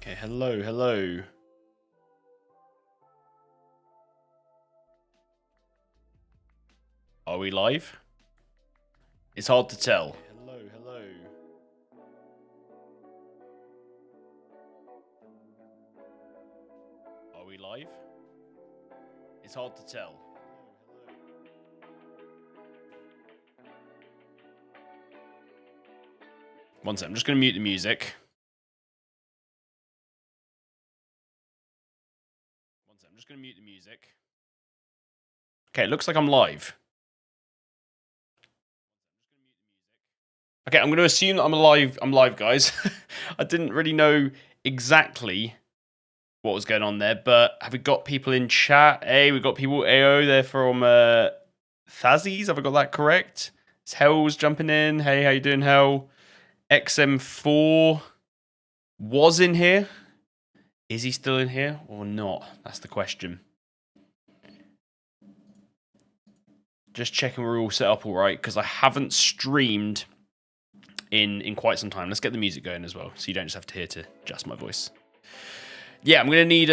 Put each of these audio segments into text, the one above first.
Okay, hello, hello. Are we live? It's hard to tell. Okay, hello, hello. Are we live? It's hard to tell. One sec, I'm just going to mute the music. One sec, I'm just going to mute the music. Okay, it looks like I'm live. Okay, I'm going to assume that I'm live, guys. I didn't really know exactly what was going on there, but have we got people in chat? Hey, we've got people AO there from Thazzies. Have I got that correct? It's Hell's jumping in. Hey, how you doing, Hell? XM4 was in here. Is he still in here or not? That's the question. Just checking we're all set up all right, because I haven't streamed in quite some time. Let's get the music going as well, so you don't just have to hear to just my voice. Yeah, I'm going to need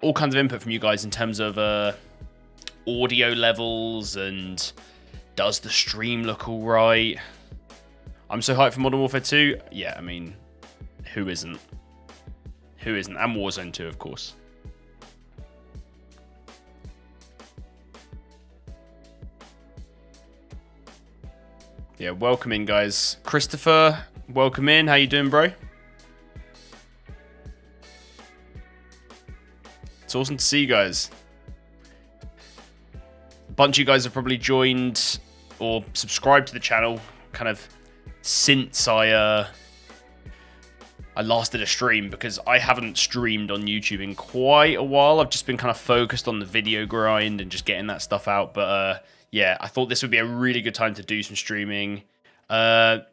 all kinds of input from you guys in terms of audio levels and does the stream look all right. I'm so hyped for Modern Warfare 2. Yeah, I mean, who isn't? Who isn't? And Warzone 2, of course. Yeah, welcome in, guys. Christopher, welcome in. How you doing, bro? It's awesome to see you guys. A bunch of you guys have probably joined or subscribed to the channel kind of since I last did a stream, because I haven't streamed on YouTube in quite a while. I've just been kind of focused on the video grind and just getting that stuff out. But yeah, I thought this would be a really good time to do some streaming. Gianfranco,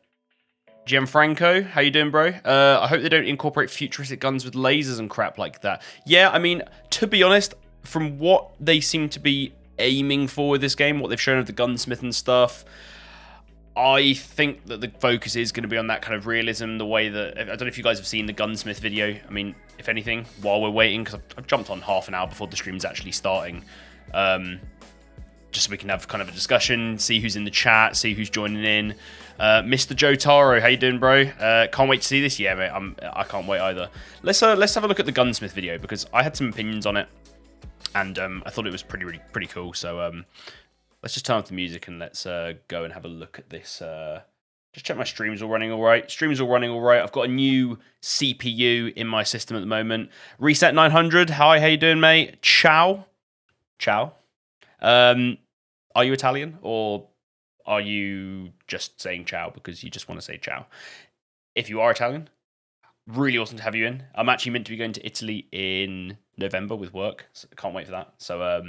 how you doing, bro? I hope they don't incorporate futuristic guns with lasers and crap like that. Yeah, I mean, to be honest, from what they seem to be aiming for with this game, what they've shown of the gunsmith and stuff, I think that the focus is going to be on that kind of realism, the way that... I don't know if you guys have seen the gunsmith video. I mean, if anything, while we're waiting, because I've jumped on half an hour before the stream's actually starting, just so we can have kind of a discussion, see who's in the chat, see who's joining in. Mr. Joe Taro, how you doing, bro? Can't wait to see this. Yeah, mate, I can't wait either. Let's have a look at the gunsmith video, because I had some opinions on it, and I thought it was pretty cool. So let's just turn off the music and let's go and have a look at this. Just check my streams all running all right. Streams all running all right. I've got a new CPU in my system at the moment. Reset 900. Hi, how you doing, mate? Ciao. Ciao. Are you Italian, or are you just saying ciao because you just want to say ciao? If you are Italian, really awesome to have you in. I'm actually meant to be going to Italy in November with work, so I can't wait for that. So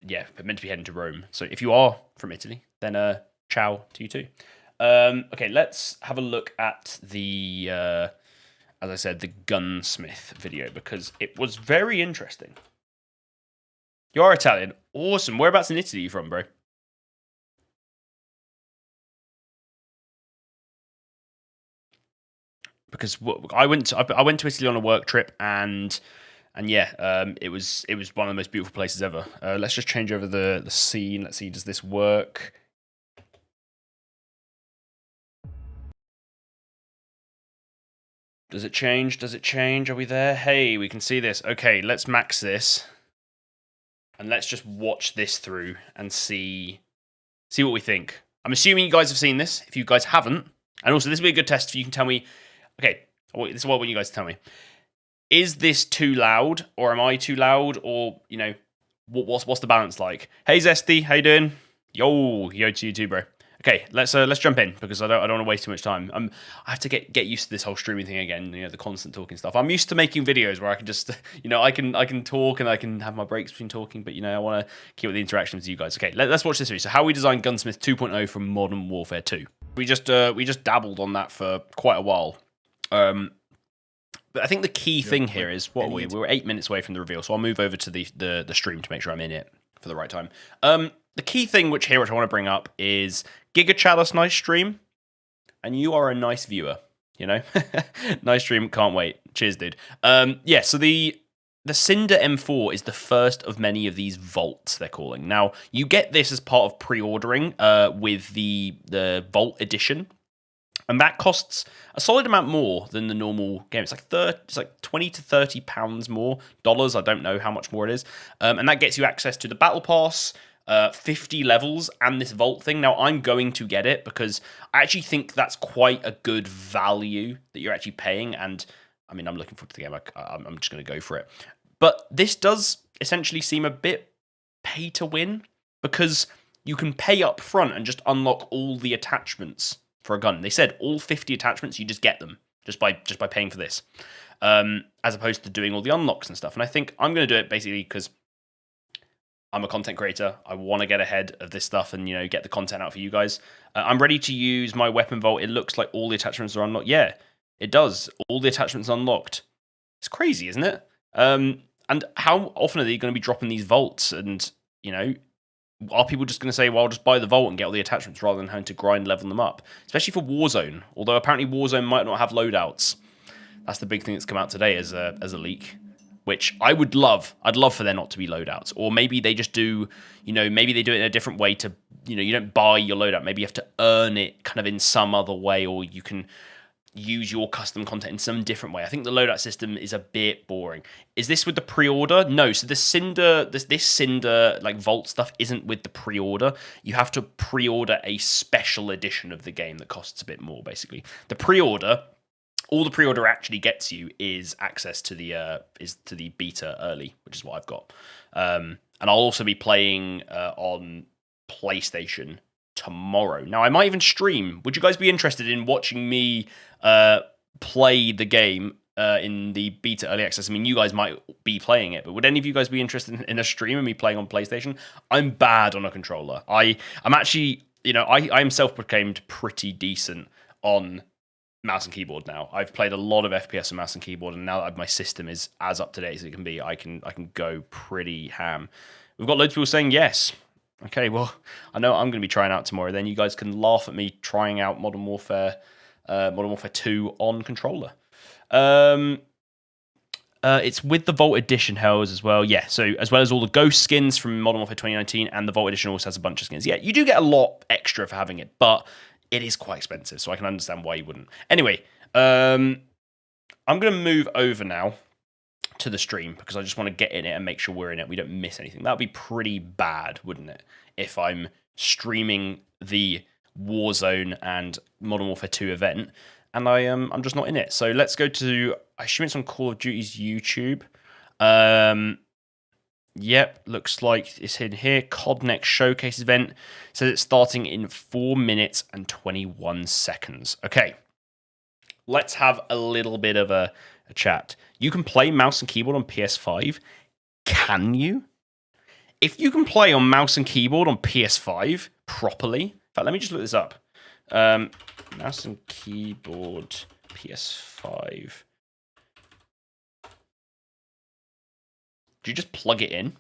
yeah, I'm meant to be heading to Rome. So if you are from Italy, then ciao to you too. Okay, let's have a look at the, as I said, the gunsmith video, because it was very interesting. You are Italian. Awesome. Whereabouts in Italy are you from, bro? Because I went to Italy on a work trip, and yeah, it was one of the most beautiful places ever. Let's just change over the scene. Let's see, does this work? Does it change? Does it change? Are we there? Hey, we can see this. Okay, let's max this. And let's just watch this through and see what we think. I'm assuming you guys have seen this. If you guys haven't, and also this will be a good test if you can tell me, okay, this is what I want you guys to tell me. Is this too loud, or am I too loud, or, you know, what's the balance like? Hey, Zesty, how you doing? Yo to you too, bro. Okay, let's jump in, because I don't want to waste too much time. I have to get used to this whole streaming thing again. You know, the constant talking stuff. I'm used to making videos where I can just, you know, I can talk and I can have my breaks between talking, but you know, I want to keep the interaction with you guys. Okay, let's watch this video. So, how we designed Gunsmith 2.0 from Modern Warfare 2. We just dabbled on that for quite a while. But I think the key thing here is we were 8 minutes away from the reveal, so I'll move over to the stream to make sure I'm in it for the right time. The key thing which I want to bring up is Giga Chalice, nice stream, and you are a nice viewer. you know? Nice stream, can't wait. Cheers, dude. Yeah, so the Cinder M4 is the first of many of these vaults, they're calling. Now, you get this as part of pre-ordering with the Vault Edition, and that costs a solid amount more than the normal game. It's like 20 to 30 pounds more, dollars, I don't know how much more it is. And that gets you access to the Battle Pass, 50 levels, and this Vault thing. Now, I'm going to get it because I actually think that's quite a good value that you're actually paying, and I mean, I'm looking forward to the game. I'm just going to go for it. But this does essentially seem a bit pay to win because you can pay up front and just unlock all the attachments for a gun. They said all 50 attachments, you just get them just by paying for this, as opposed to doing all the unlocks and stuff. And I think I'm going to do it basically because I'm a content creator. I want to get ahead of this stuff and, get the content out for you guys. I'm ready to use my weapon vault. It looks like all the attachments are unlocked. Yeah, it does. All the attachments unlocked. It's crazy, isn't it? And how often are they going to be dropping these vaults? And, are people just going to say, well, I'll just buy the vault and get all the attachments rather than having to grind level them up? Especially for Warzone. Although apparently Warzone might not have loadouts. That's the big thing that's come out today as a leak, which I would love. I'd love for there not to be loadouts. Or maybe they just do, maybe they do it in a different way to, you don't buy your loadout. Maybe you have to earn it kind of in some other way, or you can use your custom content in some different way. I think the loadout system is a bit boring. Is this with the pre-order? No. So the Cinder, this Cinder like Vault stuff isn't with the pre-order. You have to pre-order a special edition of the game that costs a bit more, basically. The pre-order, all the pre-order actually gets you is access to the beta early, which is what I've got. And I'll also be playing on PlayStation tomorrow. Now, I might even stream. Would you guys be interested in watching me play the game in the beta early access? I mean, you guys might be playing it, but would any of you guys be interested in a stream of me playing on PlayStation? I'm bad on a controller. I'm actually, I am self-proclaimed pretty decent on mouse and keyboard now. I've played a lot of FPS on mouse and keyboard, and now that my system is as up to date as it can be, I can go pretty ham. We've got loads of people saying yes. Okay, well, I know I'm going to be trying out tomorrow. Then you guys can laugh at me trying out Modern Warfare 2 on controller. It's with the Vault Edition, hells, as well. Yeah, so as well as all the Ghost skins from Modern Warfare 2019, and the Vault Edition also has a bunch of skins. Yeah, you do get a lot extra for having it, but it is quite expensive, so I can understand why you wouldn't. Anyway, I'm going to move over now to the stream because I just want to get in it and make sure we're in it. We don't miss anything. That would be pretty bad, wouldn't it? If I'm streaming the Warzone and Modern Warfare 2 event and I'm just not in it. So let's go to, I assume it's on Call of Duty's YouTube. Yep, looks like it's in here. CoD Next Showcase event. Says it's starting in 4 minutes and 21 seconds. Okay, let's have a little bit of a chat. You can play mouse and keyboard on PS5. Can you? If you can play on mouse and keyboard on PS5 properly, in fact, let me just look this up. Mouse and keyboard PS5. Do you just plug it in?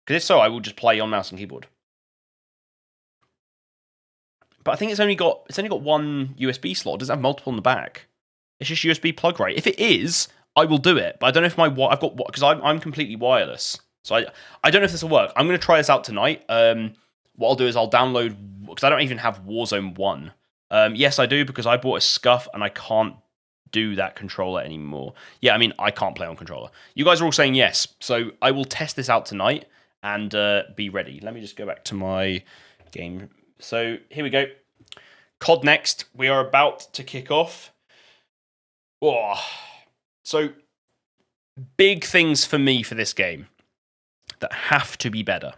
Because if so, I will just play on mouse and keyboard. But I think it's only got one USB slot. It doesn't have multiple in the back. It's just USB plug, right? If it is, I will do it. But I don't know if I've got, because I'm completely wireless. So I don't know if this will work. I'm going to try this out tonight. What I'll do is I'll download, because I don't even have Warzone 1. Yes, I do, because I bought a Scuff and I can't do that controller anymore. Yeah, I mean, I can't play on controller. You guys are all saying yes. So I will test this out tonight and be ready. Let me just go back to my game. So here we go. COD Next. We are about to kick off. Oh. So big things for me for this game that have to be better.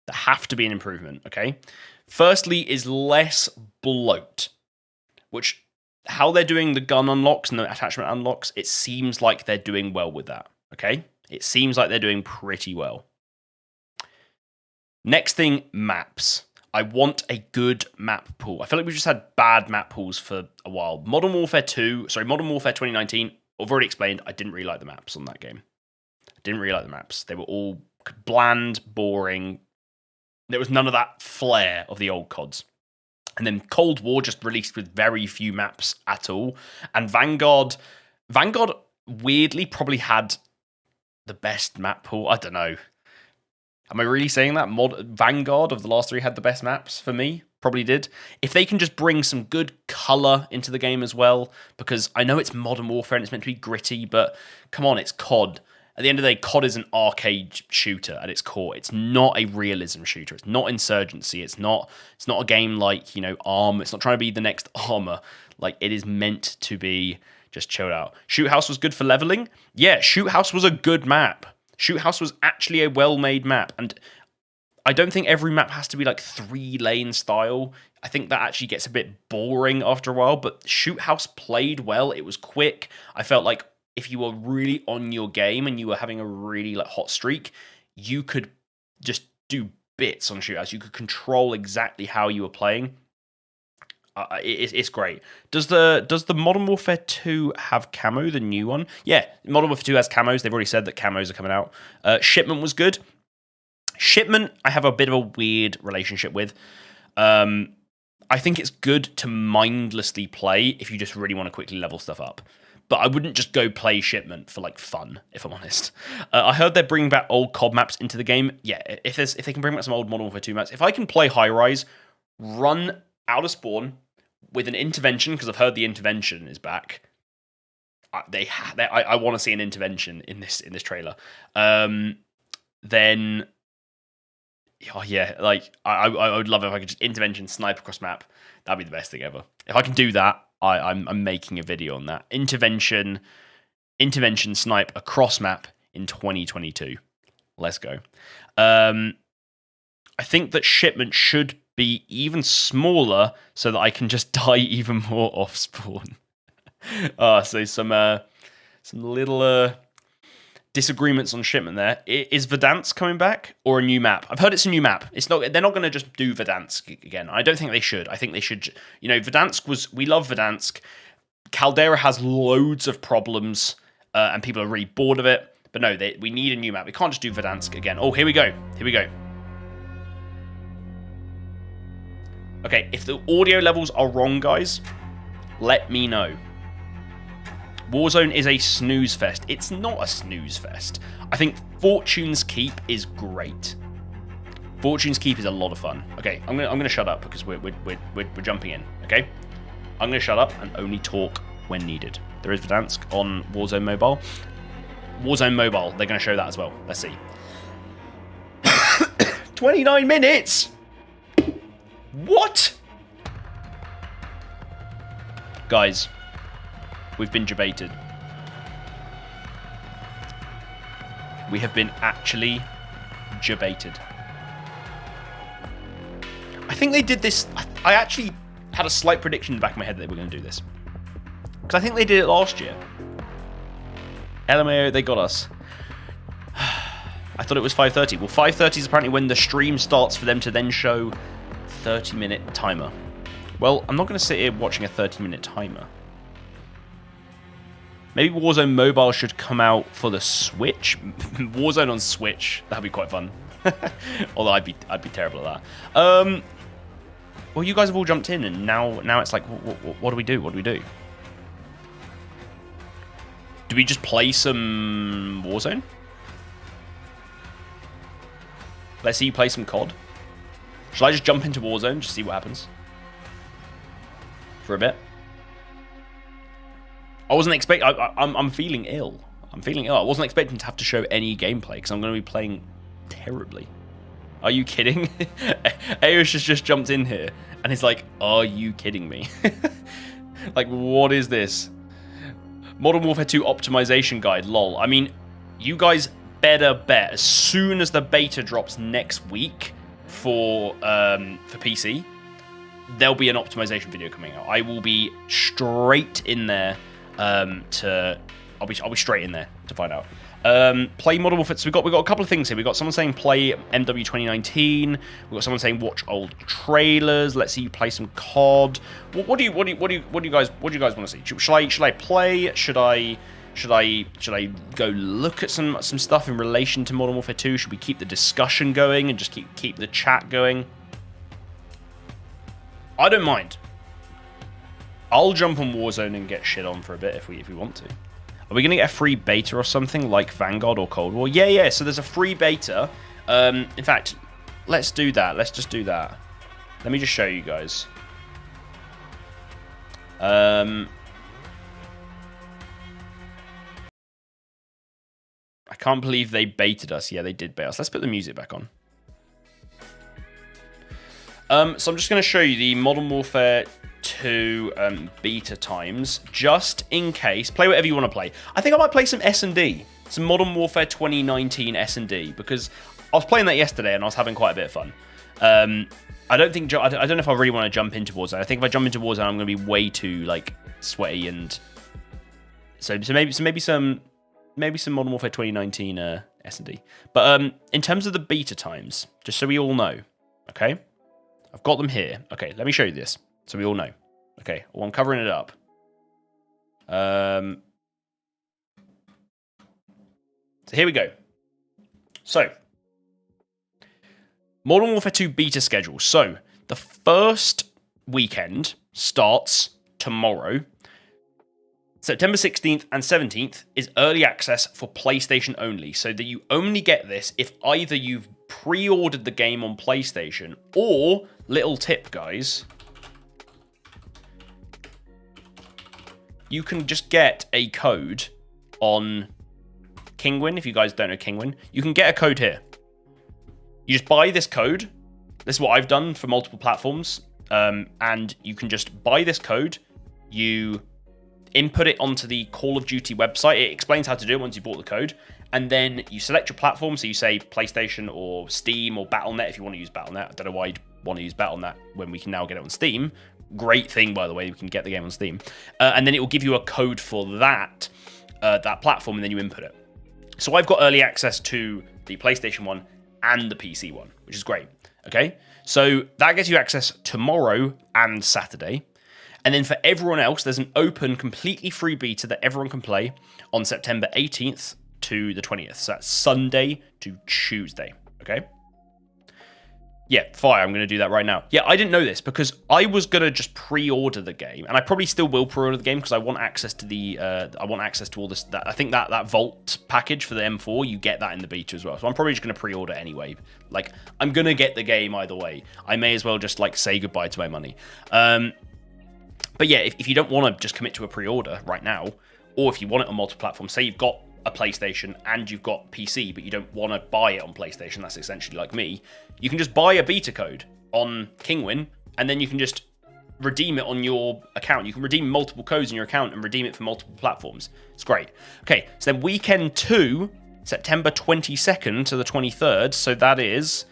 That have to be an improvement, okay? Firstly is less bloat, which how they're doing the gun unlocks and the attachment unlocks, it seems like they're doing well with that, okay? It seems like they're doing pretty well. Next thing, maps. I want a good map pool. I feel like we've just had bad map pools for a while. Modern Warfare 2019, I've already explained, I didn't really like the maps on that game. I didn't really like the maps. They were all bland, boring. There was none of that flair of the old CODs. And then Cold War just released with very few maps at all. And Vanguard weirdly probably had the best map pool. I don't know. Am I really saying that? Vanguard of the last 3 had the best maps for me. Probably did. If they can just bring some good color into the game as well, because I know it's Modern Warfare and it's meant to be gritty, but come on, it's COD. At the end of the day, COD is an arcade shooter at its core. It's not a realism shooter. It's not Insurgency. It's not a game like, you know, Arm. It's not trying to be the next Armor. Like, it is meant to be just chilled out. Shoot House was good for leveling. Yeah, Shoot House was a good map. Shoot House was actually a well-made map, and I don't think every map has to be like 3-lane style. I think that actually gets a bit boring after a while, but Shoot House played well. It was quick. I felt like if you were really on your game and you were having a really like hot streak, you could just do bits on Shoot House. You could control exactly how you were playing. It's great. Does the Modern Warfare 2 have camo, the new one? Yeah, Modern Warfare 2 has camos. They've already said that camos are coming out. Shipment was good. Shipment, I have a bit of a weird relationship with. I think it's good to mindlessly play if you just really want to quickly level stuff up. But I wouldn't just go play Shipment for like fun, if I'm honest. I heard they're bringing back old COD maps into the game. Yeah, if they can bring back some old Modern Warfare 2 maps. If I can play High Rise, run out of spawn with an intervention, because I've heard the intervention is back. I want to see an intervention in this trailer. Then... Oh yeah, like I would love it if I could just intervention snipe across map. That'd be the best thing ever. If I can do that, I'm making a video on that. Intervention snipe across map in 2022. Let's go. I think that Shipment should be even smaller so that I can just die even more off spawn. So some little disagreements on Shipment there. Is Verdansk coming back or a new map? I've heard it's a new map. They're not going to just do Verdansk again. I don't think they should. I think they should, you know, we love Verdansk. Caldera has loads of problems and people are really bored of it. But no, we need a new map. We can't just do Verdansk again. Oh, here we go. Okay, if the audio levels are wrong, guys, let me know. Warzone is a snooze fest. It's not a snooze fest. I think Fortune's Keep is great. Fortune's Keep is a lot of fun. Okay, I'm gonna shut up because we're jumping in. Okay, I'm gonna shut up and only talk when needed. There is Verdansk on Warzone Mobile. Warzone Mobile, they're gonna show that as well. Let's see. 29 minutes. What? Guys. We've been debated. We have been actually debated. I think they did this. I actually had a slight prediction in the back of my head that they were going to do this. Because I think they did it last year. LMAO, they got us. I thought it was 5:30. Well, 5:30 is apparently when the stream starts for them to then show 30-minute timer. Well, I'm not going to sit here watching a 30-minute timer. Maybe Warzone Mobile should come out for the Switch. Warzone on Switch. That'd be quite fun. Although I'd be terrible at that. Well, you guys have all jumped in, and now it's like, what do we do? What do we do? Do we just play some Warzone? Let's see you play some COD. Shall I just jump into Warzone, just see what happens? For a bit. I wasn't expecting... I'm feeling ill. I'm feeling ill. I wasn't expecting to have to show any gameplay, because I'm going to be playing terribly. Are you kidding? Aosh has just jumped in here, and he's like, are you kidding me? Like, what is this? Modern Warfare 2 optimization guide, lol. I mean, you guys better bet, as soon as the beta drops next week for PC, there'll be an optimization video coming out. I will be straight in there I'll be straight in there to find out. Play Modern Warfare. So we've got a couple of things here. We've got someone saying play MW 2019. We've got someone saying watch old trailers. Let's see you play some COD. What do you guys want to see? Shall I play? Should I Should I go look at some stuff in relation to Modern Warfare 2? Should we keep the discussion going and just keep the chat going? I don't mind. I'll jump on Warzone and get shit on for a bit if we want to. Are we going to get a free beta or something like Vanguard or Cold War? Yeah. So there's a free beta. In fact, let's do that. Let's just do that. Let me just show you guys. I can't believe they baited us. Yeah, they did bait us. Let's put the music back on. So I'm just going to show you the Modern Warfare 2 beta times, just in case. Play whatever you want to play. I think I might play some S&D, some Modern Warfare 2019 S&D, because I was playing that yesterday and I was having quite a bit of fun. I don't know if I really want to jump into Warzone. I think if I jump into Warzone, I'm going to be way too like sweaty, and so maybe some Modern Warfare 2019 S&D. But in terms of the beta times, just so we all know, okay, I've got them here. Okay, let me show you this so we all know. Okay, well, I'm covering it up. So here we go. So Modern Warfare 2 beta schedule. So the first weekend starts tomorrow. September 16th and 17th is early access for PlayStation only, so that you only get this if either you've pre-ordered the game on PlayStation, or, little tip guys, you can just get a code on Kingwin. If you guys don't know Kingwin, you can get a code here. You just buy this code. This is what I've done for multiple platforms, and you can just buy this code. You input it onto the Call of Duty website. It explains how to do it once you bought the code. And then you select your platform. So you say PlayStation or Steam or Battle.net if you want to use Battle.net. I don't know why you'd want to use Battle.net when we can now get it on Steam. Great thing, by the way, we can get the game on Steam. And then it will give you a code for that platform, and then you input it. So I've got early access to the PlayStation one and the PC one, which is great. Okay, so that gets you access tomorrow and Saturday. And then for everyone else, there's an open, completely free beta that everyone can play on September 18th to the 20th. So that's Sunday to Tuesday, okay? Yeah, fire, I'm going to do that right now. Yeah, I didn't know this because I was going to just pre-order the game, and I probably still will pre-order the game because I want access to all this. I think that Vault package for the M4, you get that in the beta as well. So I'm probably just going to pre-order anyway. Like, I'm going to get the game either way. I may as well just, like, say goodbye to my money. But yeah, if you don't want to just commit to a pre-order right now, or if you want it on multi-platform, say you've got a PlayStation and you've got PC, but you don't want to buy it on PlayStation, that's essentially like me, you can just buy a beta code on Kingwin, and then you can just redeem it on your account. You can redeem multiple codes in your account and redeem it for multiple platforms. It's great. Okay, so then weekend 2, September 22nd to the 23rd, so that is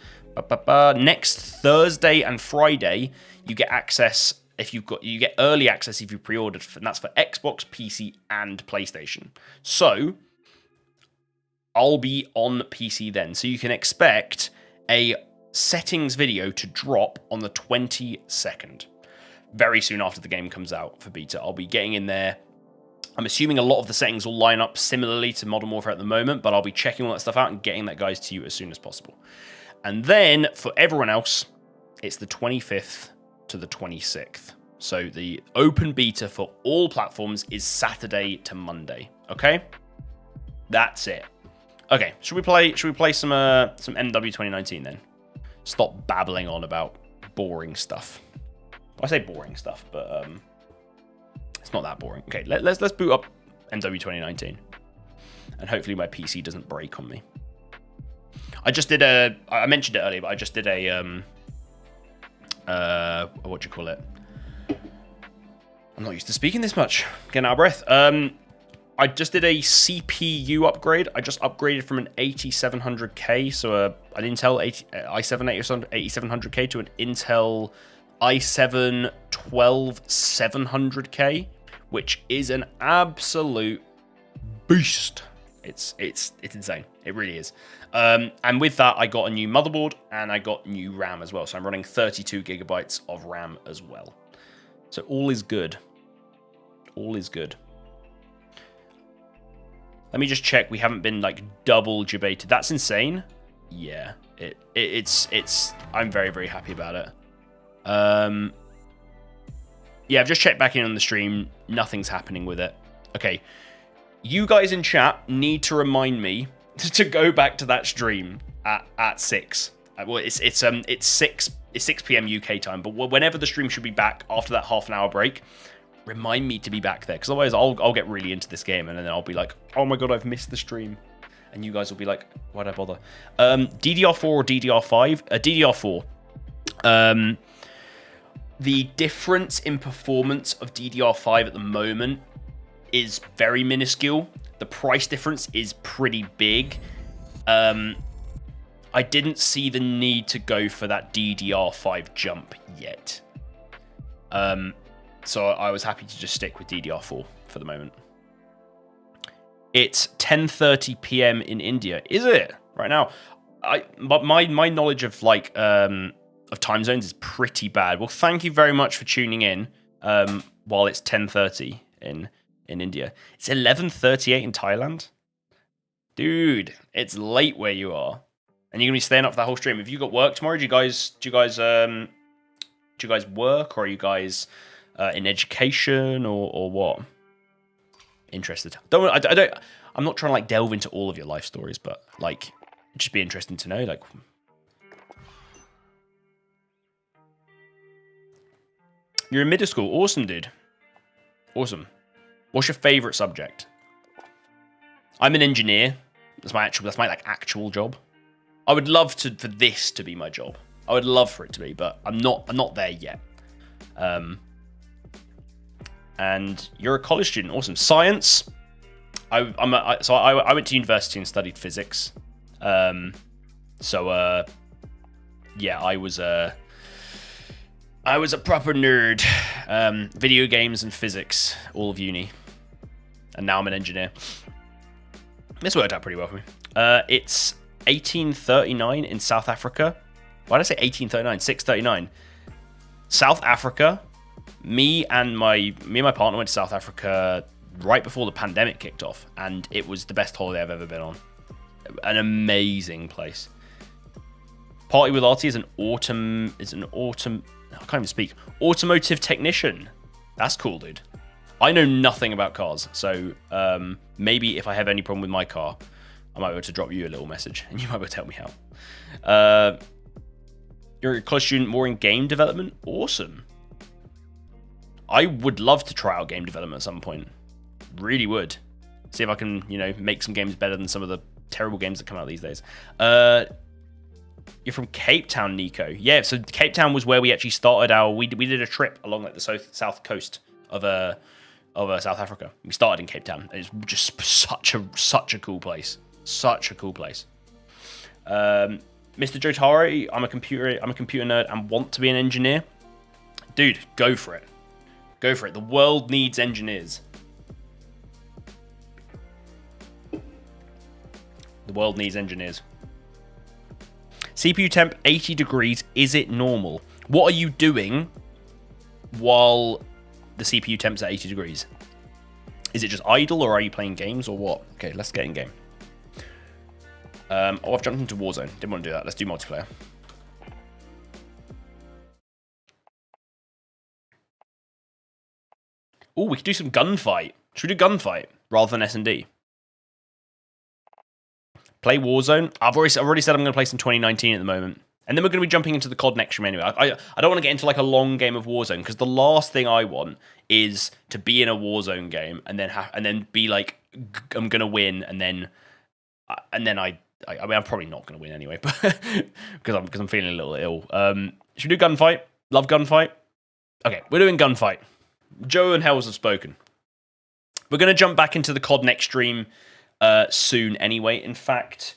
next Thursday and Friday, you get access. You get early access if you pre-ordered, and that's for Xbox, PC, and PlayStation. So I'll be on PC then. So you can expect a settings video to drop on the 22nd, very soon after the game comes out for beta. I'll be getting in there. I'm assuming a lot of the settings will line up similarly to Modern Warfare at the moment, but I'll be checking all that stuff out and getting that, guys, to you as soon as possible. And then for everyone else, it's the 25th to the 26th. So the open beta for all platforms is Saturday to Monday. Okay, that's it. Okay, should we play some MW 2019 then? Stop babbling on about boring stuff. Well, I say boring stuff, but it's not that boring. Okay, let's boot up MW 2019, and hopefully my PC doesn't break on me. I mentioned it earlier, but I just did a what do you call it? I'm not used to speaking this much. Getting out of breath. I just did a CPU upgrade. I just upgraded from an 8700K, so an Intel i7 8700K to an Intel i7 12700K, which is an absolute beast. It's insane. It really is. And with that, I got a new motherboard and I got new RAM as well. So I'm running 32 gigabytes of RAM as well. So all is good. All is good. Let me just check. We haven't been like double debated. That's insane. Yeah, it's. I'm very, very happy about it. Yeah, I've just checked back in on the stream. Nothing's happening with it. Okay, you guys in chat need to remind me to go back to that stream at 6. Well, it's 6 p.m. UK time, but whenever the stream should be back after that half an hour break, remind me to be back there, because otherwise I'll get really into this game and then I'll be like, oh my god, I've missed the stream, and you guys will be like, why'd I bother? DDR4 or DDR5? DDR4. The difference in performance of DDR5 at the moment is very minuscule. The price difference is pretty big. I didn't see the need to go for that DDR5 jump yet. So I was happy to just stick with DDR4 for the moment. It's 10:30 p.m. in India. Is it? Right now? My knowledge of like of time zones is pretty bad. Well, thank you very much for tuning in while it's 10:30 in India. It's 11:38 in Thailand. Dude, it's late where you are. And you're gonna be staying up for that whole stream. Have you got work tomorrow? Do you guys work, or are you guys in education, or what? Interested. I'm not trying to like delve into all of your life stories, but like it'd just be interesting to know. Like, you're in middle school. Awesome, dude. Awesome. What's your favorite subject? I'm an engineer. That's my like actual job. I would love for this to be my job. I would love for it to be, but I'm not there yet. And you're a college student. Awesome. Science. I went to university and studied physics. Yeah, I was a proper nerd. Video games and physics, all of uni. And now I'm an engineer. This worked out pretty well for me. It's 1839 in South Africa. Why did I say 1839? 639. South Africa. Me and my partner went to South Africa right before the pandemic kicked off, and it was the best holiday I've ever been on. An amazing place. Party with Artie is an I can't even speak. Automotive technician. That's cool, dude. I know nothing about cars, so maybe if I have any problem with my car, I might be able to drop you a little message, and you might be able to help me out. You're a college student more in game development? Awesome. I would love to try out game development at some point. Really would. See if I can, make some games better than some of the terrible games that come out these days. You're from Cape Town, Nico. Yeah, so Cape Town was where we actually started we did a trip along like the south coast of South Africa. We started in Cape Town. It's just such a cool place. Such a cool place. Mr. Jotaro, I'm a computer nerd and want to be an engineer. Dude, go for it. Go for it. The world needs engineers. The world needs engineers. CPU temp 80 degrees. Is it normal? What are you doing while the CPU temp's at 80 degrees? Is it just idle, or are you playing games, or what? Okay, let's get in game. I've jumped into Warzone. Didn't want to do that. Let's do multiplayer. Oh, we could do some gunfight. Should we do gunfight rather than S&D? Play Warzone. I've already said I'm going to play some 2019 at the moment. And then we're going to be jumping into the CoD next stream anyway. I don't want to get into like a long game of Warzone, because the last thing I want is to be in a Warzone game and then be like, I'm going to win, and then I mean, I'm probably not going to win anyway, but because I'm feeling a little ill. Should we do gunfight? Love gunfight. Okay, we're doing gunfight. Joe and Hells have spoken. We're going to jump back into the CoD next stream soon anyway. In fact,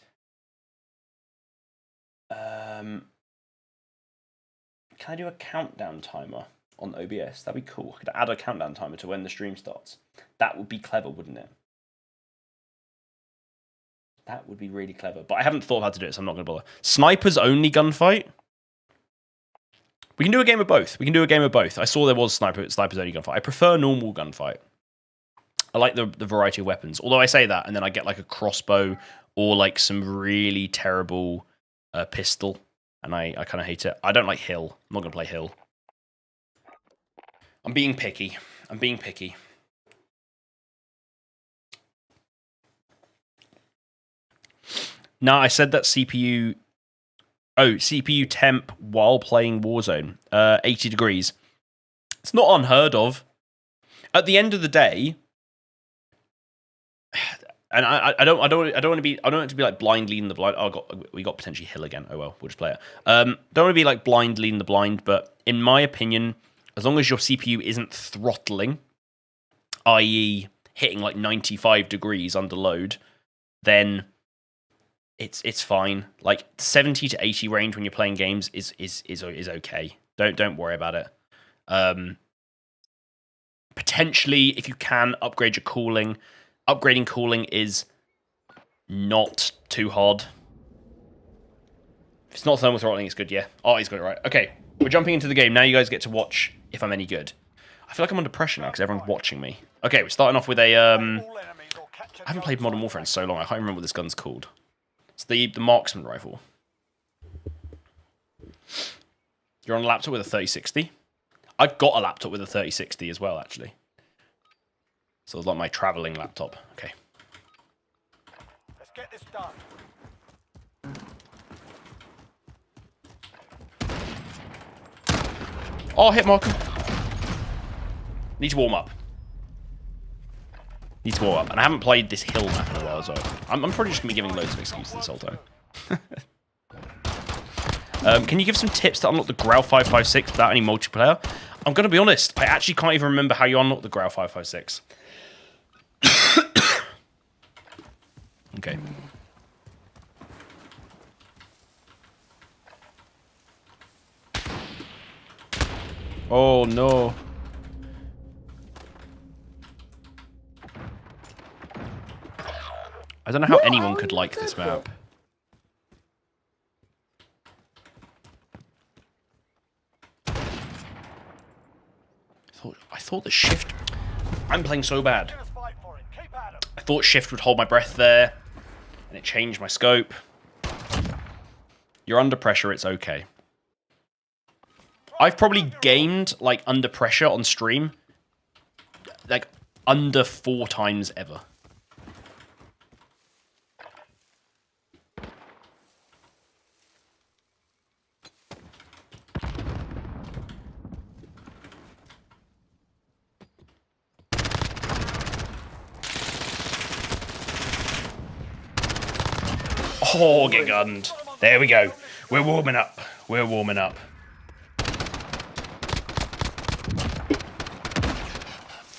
can I do a countdown timer on OBS? That'd be cool. I could add a countdown timer to when the stream starts. That would be clever, wouldn't it? That would be really clever. But I haven't thought of how to do it, so I'm not going to bother. Snipers only gunfight? We can do a game of both. I saw there was snipers only gunfight. I prefer normal gunfight. I like the variety of weapons. Although I say that, and then I get like a crossbow or like some really terrible pistol, and I kind of hate it. I don't like Hill. I'm not going to play Hill. I'm being picky. I'm being picky. No, I said that CPU... Oh, CPU temp while playing Warzone. 80 degrees. It's not unheard of. At the end of the day... And I don't want to be like blind leading the blind. Oh, we got potentially Hill again. Oh well, we'll just play it. Don't want to be like blind leading the blind, but in my opinion, as long as your CPU isn't throttling, i.e., hitting like 95 degrees under load, then it's fine. Like 70 to 80 range when you're playing games is okay. Don't worry about it. Potentially, if you can upgrade your cooling. Upgrading cooling is not too hard. If it's not thermal throttling, it's good, yeah. Oh, he's got it right. Okay, we're jumping into the game. Now you guys get to watch if I'm any good. I feel like I'm under pressure now because everyone's watching me. Okay, we're starting off with a... I haven't played Modern Warfare in so long. I can't remember what this gun's called. It's the marksman rifle. You're on a laptop with a 3060. I've got a laptop with a 3060 as well, actually. So it's like my traveling laptop. Okay. Let's get this done. Oh, hit marker. Need to warm up. Need to warm up. And I haven't played this hill map in a while, so I'm probably just going to be giving loads of excuses this whole time. Can you give some tips to unlock the Grau 556 without any multiplayer? I'm going to be honest. I actually can't even remember how you unlock the Grau 556. Okay. Oh no. I don't know how anyone could like this map. I thought the shift... I'm playing so bad. I thought shift would hold my breath there, and it changed my scope. You're under pressure, it's okay. I've probably gamed, like, under pressure on stream, like, under 4 times ever. Oh, get gunned. There we go. We're warming up. We're warming up.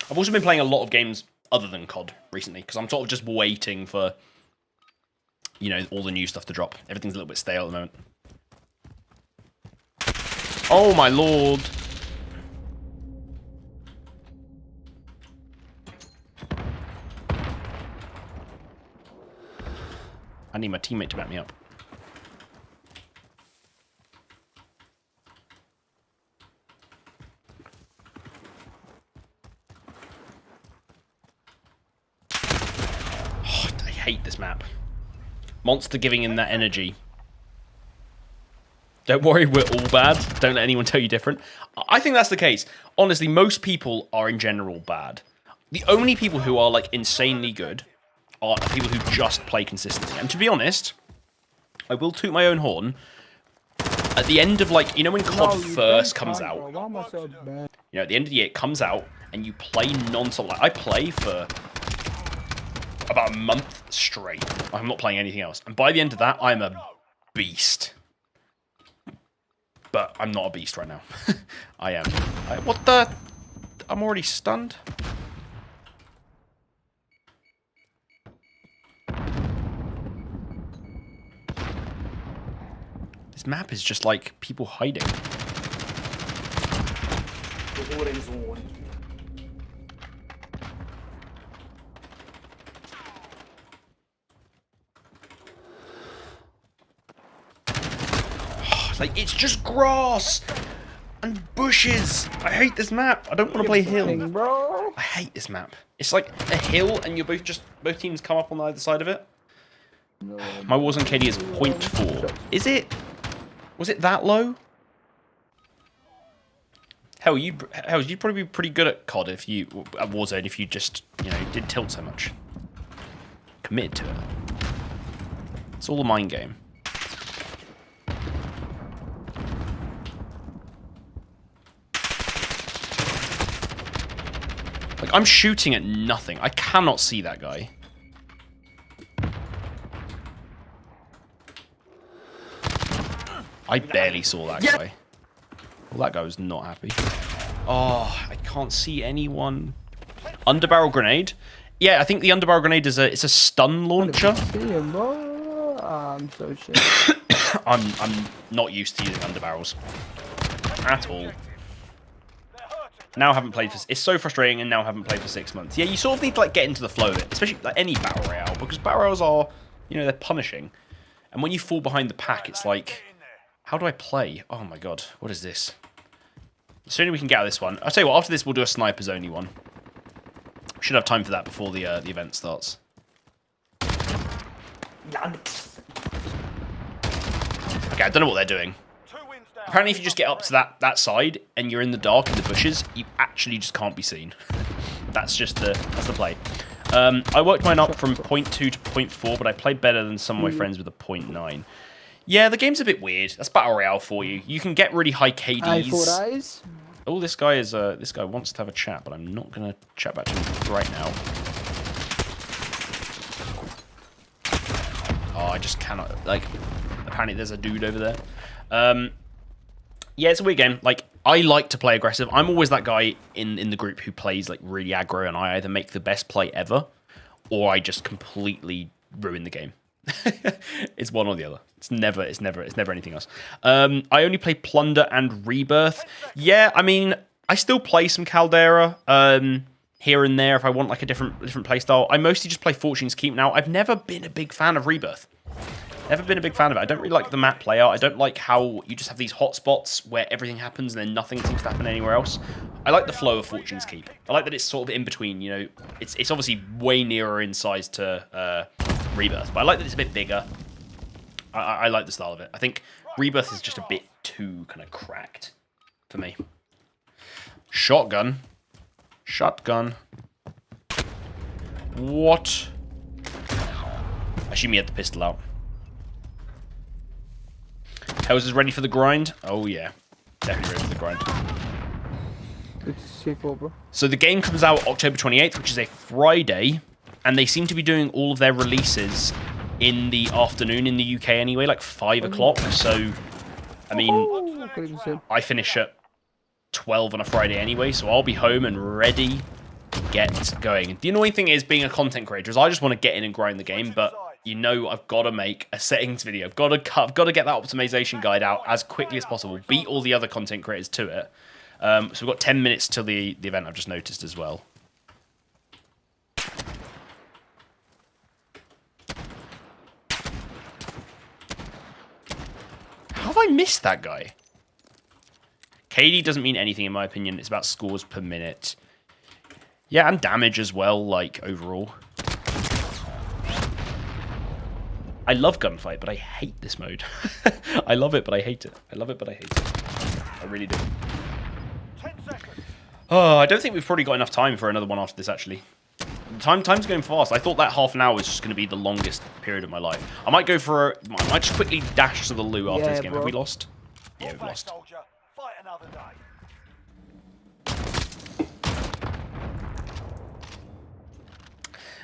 I've also been playing a lot of games other than CoD recently, because I'm sort of just waiting for, you know, all the new stuff to drop. Everything's a little bit stale at the moment. Oh my lord. I need my teammate to back me up. Oh, I hate this map. Monster giving in that energy. Don't worry, we're all bad. Don't let anyone tell you different. I think that's the case. Honestly, most people are in general bad. The only people who are like insanely good are people who just play consistently. And to be honest, I will toot my own horn. At the end of, like, you know when CoD first comes out? You know, at the end of the year, it comes out, and you play non-stop. Like, I play for about a month straight. I'm not playing anything else. And by the end of that, I'm a beast. But I'm not a beast right now. I am. What the? I'm already stunned. This map is just like people hiding. Like, it's just grass and bushes. I hate this map. I don't want to play hill. Bro. I hate this map. It's like a hill, and you're both teams come up on either side of it. No, My Warzone KD is 0.4. Is it? Was it that low? Hell, you'd probably be pretty good at CoD at Warzone if you just, didn't tilt so much. Committed to it. It's all a mind game. Like, I'm shooting at nothing. I cannot see that guy. I barely saw that guy. Well, that guy was not happy. Oh, I can't see anyone. Underbarrel grenade. Yeah, I think the underbarrel grenade is it's a stun launcher. I'm so shit. I'm not used to using underbarrels at all. Now haven't played for... It's so frustrating, and now haven't played for 6 months. Yeah, you sort of need to like get into the flow of it, especially like any battle royale, because battle royales are, they're punishing. And when you fall behind the pack, it's like, how do I play? Oh my god, what is this? The sooner we can get out of this one. I'll tell you what, after this we'll do a snipers only one. Should have time for that before the event starts. Okay, I don't know what they're doing. Apparently if you just get up to that side and you're in the dark in the bushes, you actually just can't be seen. That's the play. I worked mine up from 0.2 to 0.4, but I played better than some of my friends with a 0.9. Yeah, the game's a bit weird. That's Battle Royale for you. You can get really high KDs. FourEyes. Oh, this guy wants to have a chat, but I'm not gonna chat back to him right now. Oh, I just cannot, like, apparently there's a dude over there. Yeah, it's a weird game. Like, I like to play aggressive. I'm always that guy in the group who plays, like, really aggro, and I either make the best play ever, or I just completely ruin the game. It's one or the other. It's never anything else. I only play Plunder and Rebirth. Yeah, I mean, I still play some Caldera here and there if I want like a different playstyle. I mostly just play Fortune's Keep now. I've never been a big fan of Rebirth. Never been a big fan of it. I don't really like the map layout. I don't like how you just have these hotspots where everything happens and then nothing seems to happen anywhere else. I like the flow of Fortune's Keep. I like that it's sort of in between, It's obviously way nearer in size to Rebirth, but I like that it's a bit bigger. I like the style of it. I think Rebirth is just a bit too kind of cracked for me. Shotgun. What? I assume he had the pistol out. Hells is ready for the grind? Oh yeah. Definitely ready for the grind. Good to see you, bro. So the game comes out October 28th, which is a Friday, and they seem to be doing all of their releases in the afternoon in the UK anyway, like 5 o'clock. So, I mean, I finish at 12 on a Friday anyway, so I'll be home and ready to get going. The annoying thing is, being a content creator, is I just want to get in and grind the game, but I've got to make a settings video. I've got to get that optimization guide out as quickly as possible. Beat all the other content creators to it. So we've got 10 minutes till the event, I've just noticed as well. How have I missed that guy? KD doesn't mean anything in my opinion. It's about scores per minute. Yeah, and damage as well, like, overall. I love gunfight, but I hate this mode. I love it, but I hate it. I really do. 10 seconds. Oh, I don't think we've probably got enough time for another one after this, actually. Time's going fast. I thought that half an hour was just going to be the longest period of my life. I might go for I might just quickly dash to the loo after this game. Bro. Have we lost? Yeah, we've lost. Soldier. Fight another day.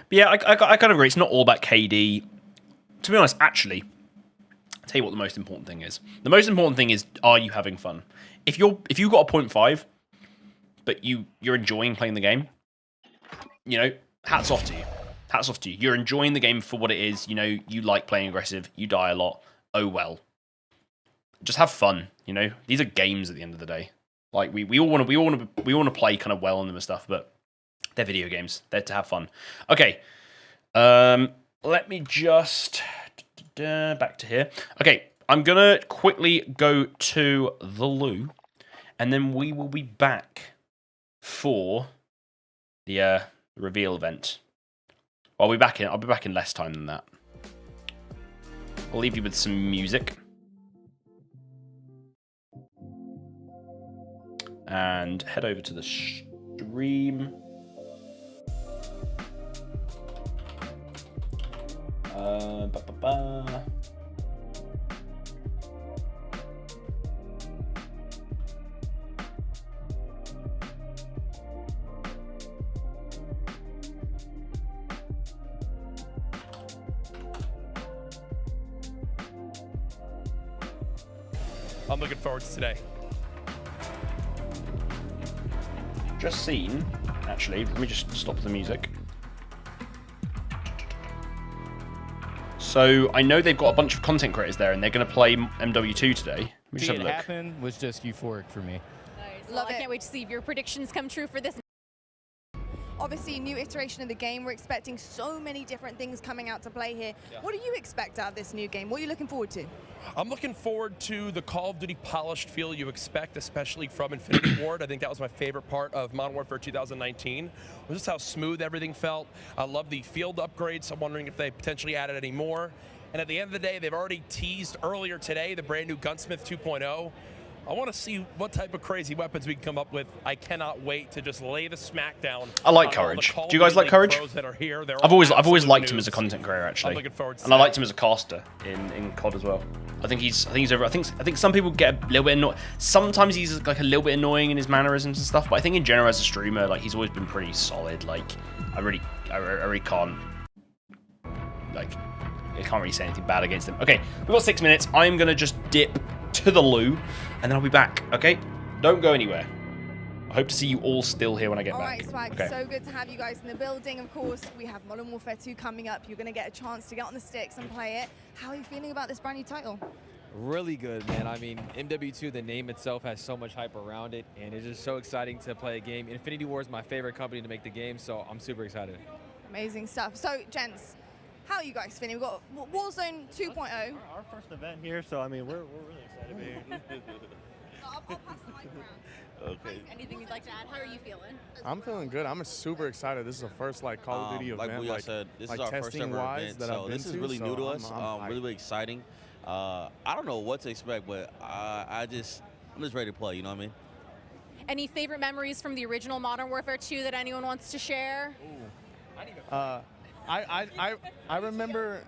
But yeah, I kind of agree. It's not all about KD. To be honest, actually, I'll tell you what the most important thing is. The most important thing is, are you having fun? If you got a 0.5, but you're enjoying playing the game, hats off to you. Hats off to you. You're enjoying the game for what it is. You like playing aggressive. You die a lot. Oh well. Just have fun. These are games at the end of the day. Like we all want to play kind of well on them and stuff, but they're video games. They're to have fun. Okay. Let me just back to here. Okay, I'm gonna quickly go to the loo, and then we will be back for the reveal event. I'll be back in less time than that. I'll leave you with some music. And head over to the stream. I'm looking forward to today. Just seen, actually, let me just stop the music. So I know they've got a bunch of content creators there, and they're going to play MW2 today. Let me just have a look. Happen was just euphoric for me. Nice. Well, I can't wait to see if your predictions come true for this. Obviously, new iteration of the game. We're expecting so many different things coming out to play here. Yeah. What do you expect out of this new game? What are you looking forward to? I'm looking forward to the Call of Duty polished feel you expect, especially from Infinity Ward. I think that was my favorite part of Modern Warfare 2019, was just how smooth everything felt. I love the field upgrades. I'm wondering if they potentially added any more. And at the end of the day, they've already teased earlier today the brand new Gunsmith 2.0. I want to see what type of crazy weapons we can come up with. I cannot wait to just lay the smackdown. I like Courage. Do you guys like Courage? I've always liked him as a content creator, actually. I'm looking forward to and I liked him as a caster in CoD as well. I think he's over. I think some people get a little bit annoyed. Sometimes he's like a little bit annoying in his mannerisms and stuff. But I think in general as a streamer, like he's always been pretty solid. Like I really can't like I can't really say anything bad against him. Okay, we've got 6 minutes. I'm gonna just dip to the loo, and then I'll be back, okay? Don't go anywhere. I hope to see you all still here when I get back. All right, Swag, okay. So good to have you guys in the building. Of course, we have Modern Warfare 2 coming up. You're going to get a chance to get on the sticks and play it. How are you feeling about this brand new title? Really good, man. I mean, MW2, the name itself has so much hype around it, and it's just so exciting to play a game. Infinity Ward is my favorite company to make the game, so I'm super excited. Amazing stuff. So, gents, how are you guys feeling? We've got Warzone 2.0. Our first event here, so I mean, we're really excited to be here. I'll pass the mic around. Okay. Anything you'd like to add? How are you feeling? I'm feeling good. I'm super excited. This is the first like Call of Duty event. Like said, this is our first testing ever wise event, that I've been this is to, really so new to us. I'm really exciting. I don't know what to expect, but I'm just ready to play. You know what I mean? Any favorite memories from the original Modern Warfare 2 that anyone wants to share? I remember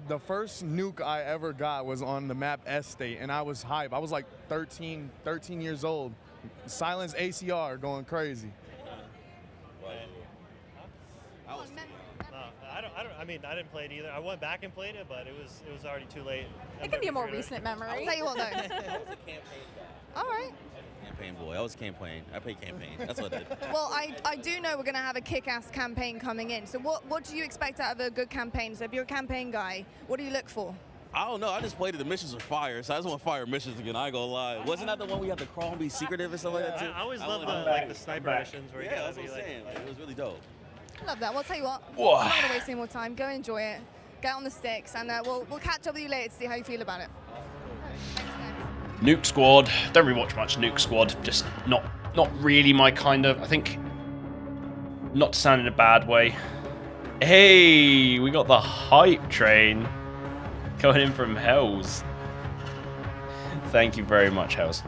the first nuke I ever got was on the map Estate, and I was hype. I was like 13 years old. Silence ACR going crazy. I mean, I didn't play it either. I went back and played it, but it was already too late. It can be a more recent memory. I'll tell you what, though. I was a campaign guy. All right. Campaign boy. I was campaign. I played campaign. That's what I did. Well, I do know we're going to have a kick-ass campaign coming in. So what do you expect out of a good campaign? So if you're a campaign guy, what do you look for? I don't know. I just played it. The missions were fire, so I just want fire missions again. I ain't gonna lie. Wasn't that the one we had to crawl and be secretive and stuff like that too? I always love the sniper missions where you that's what I'm saying. Like, it was really dope. Love that. Well, I'll tell you what. Whoa. I'm not going to waste any more time. Go enjoy it. Get on the sticks, and we'll catch up with you later to see how you feel about it. Thanks, guys. Nuke Squad. Don't really watch much Nuke Squad. Just not really my kind of. I think not to sound in a bad way. Hey, we got the hype train going in from Hells. Thank you very much, Hells.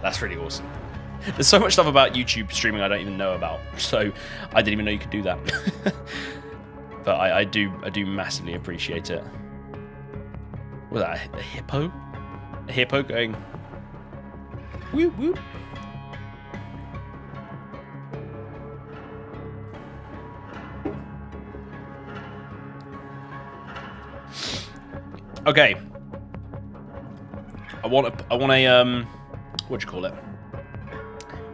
That's really awesome. There's so much stuff about YouTube streaming I don't even know about, so I didn't even know you could do that. But I do massively appreciate it. Was that a hippo? A hippo going whoop whoop. Okay. I want a what do you call it?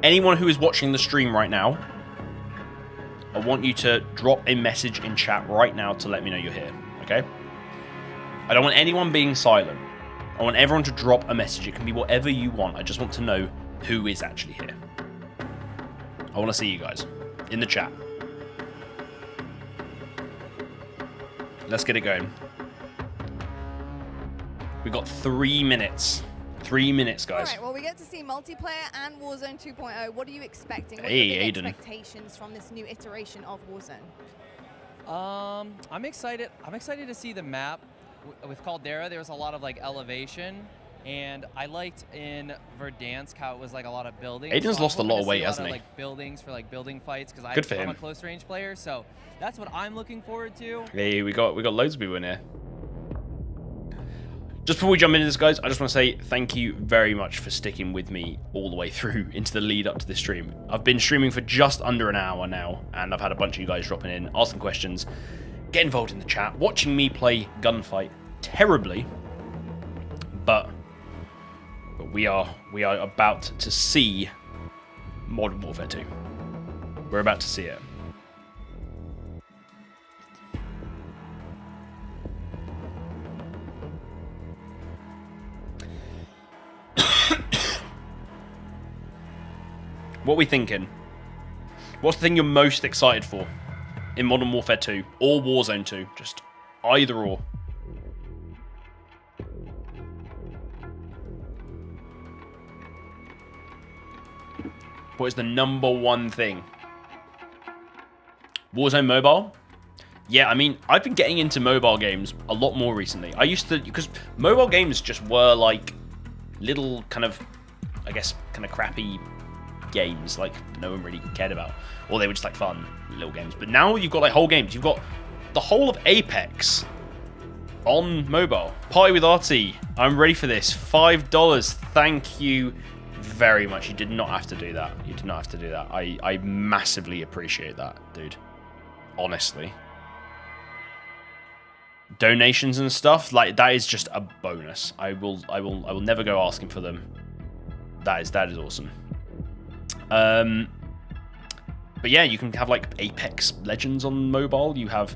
Anyone who is watching the stream right now, I want you to drop a message in chat right now to let me know you're here, okay? I don't want anyone being silent. I want everyone to drop a message. It can be whatever you want. I just want to know who is actually here. I want to see you guys in the chat. Let's get it going. We've got 3 minutes. 3 minutes, All guys. right, well, we get to see multiplayer and Warzone 2.0. What are you expecting? What are Hey, your big Aiden. expectations from this new iteration of Warzone? I'm excited. I'm excited to see the map. With Caldera, there was a lot of like elevation, and I liked in Verdansk how it was like a lot of buildings. Aiden's I'm lost a hoping lot to of weight, see hasn't of, he? Like buildings for like building fights because Good for I'm him. a close range player, so that's what I'm looking forward to. Hey, we got loads of people in here. Just before we jump into this, guys, I just want to say thank you very much for sticking with me all the way through into the lead up to this stream. I've been streaming for just under an hour now, and I've had a bunch of you guys dropping in, asking questions, get involved in the chat, watching me play Gunfight terribly, but we are about to see Modern Warfare 2. We're about to see it. What are we thinking? What's the thing you're most excited for in Modern Warfare 2 or Warzone 2? Just either or. What is the #1 thing? Warzone Mobile? Yeah, I mean, I've been getting into mobile games a lot more recently. I used to, because mobile games just were like little kind of, I guess, kind of crappy games like no one really cared about, or they were just like fun little games. But now you've got like whole games. You've got the whole of Apex on mobile. Party with RT. I'm ready for this. $5. Thank you very much. You did not have to do that. You did not have to do that. I massively appreciate that, dude. Honestly. Donations and stuff, like that is just a bonus. I will never go asking for them. That is awesome. But yeah, you can have like Apex Legends on mobile. You have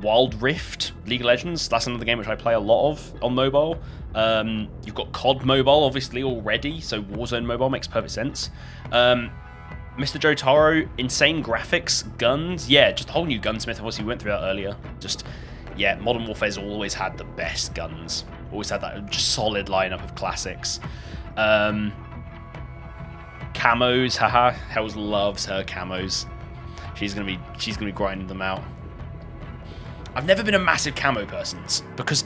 Wild Rift, League of Legends. That's another game which I play a lot of on mobile. You've got CoD mobile, obviously, already. So Warzone mobile makes perfect sense. Mr. Jotaro, insane graphics, guns. Yeah, just a whole new gunsmith. Obviously, we went through that earlier. Just, yeah, Modern Warfare's always had the best guns. Always had that just solid lineup of classics. Camos, haha. Hells loves her camos. She's gonna be grinding them out. I've never been a massive camo person because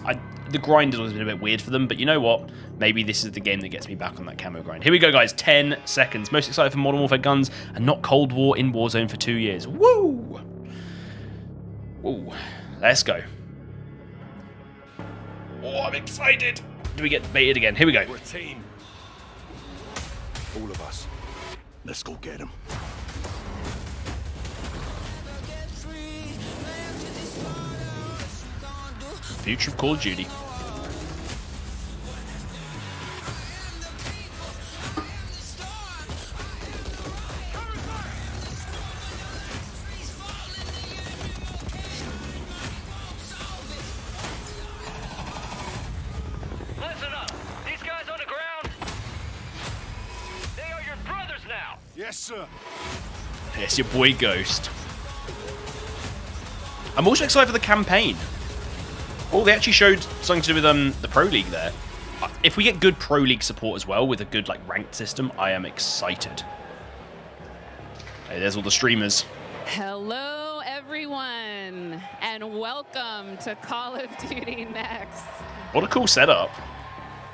the grind has always been a bit weird for them, but you know what? Maybe this is the game that gets me back on that camo grind. Here we go, guys. 10 seconds. Most excited for Modern Warfare guns and not Cold War in Warzone for 2 years. Woo! Woo. Let's go. Oh, I'm excited. Do we get baited again? Here we go. We're a team. All of us. Let's go get him. Future of Call of Duty. Listen up. These guys on the ground. They are your brothers now. Yes, sir. It's your boy Ghost. I'm also excited for the campaign. Oh, they actually showed something to do with the Pro League there. If we get good Pro League support as well with a good like ranked system, I am excited. Hey, there's all the streamers. Hello, everyone, and welcome to Call of Duty Next. What a cool setup.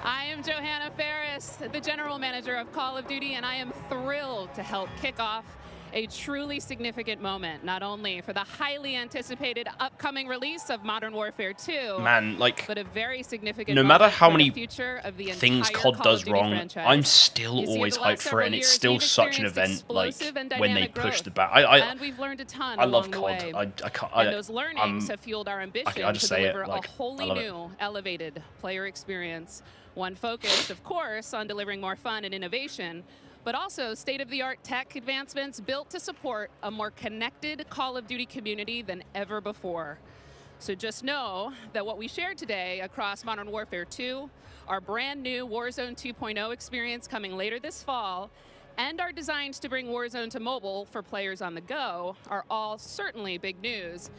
I am Johanna Ferris, the General Manager of Call of Duty, and I am thrilled to help kick off a truly significant moment, not only for the highly anticipated upcoming release of Modern Warfare 2, Man, like, but a very significant no matter moment how for many the future of the things entire COD Call does of Duty wrong, franchise. I'm still You see, always over the last hyped for it, and several it's years, still we've such an experienced event. Like explosive and when they dynamic push growth. the back, And we've learned a ton I love along the COD. way. I can't. And those learnings have fueled our ambition I just to say it, deliver like, a I wholly love it. new, elevated player experience. One focused, of course, on delivering more fun and innovation, but also state-of-the-art tech advancements built to support a more connected Call of Duty community than ever before. So just know that what we shared today across Modern Warfare 2, our brand new Warzone 2.0 experience coming later this fall, and our designs to bring Warzone to mobile for players on the go are all certainly big news.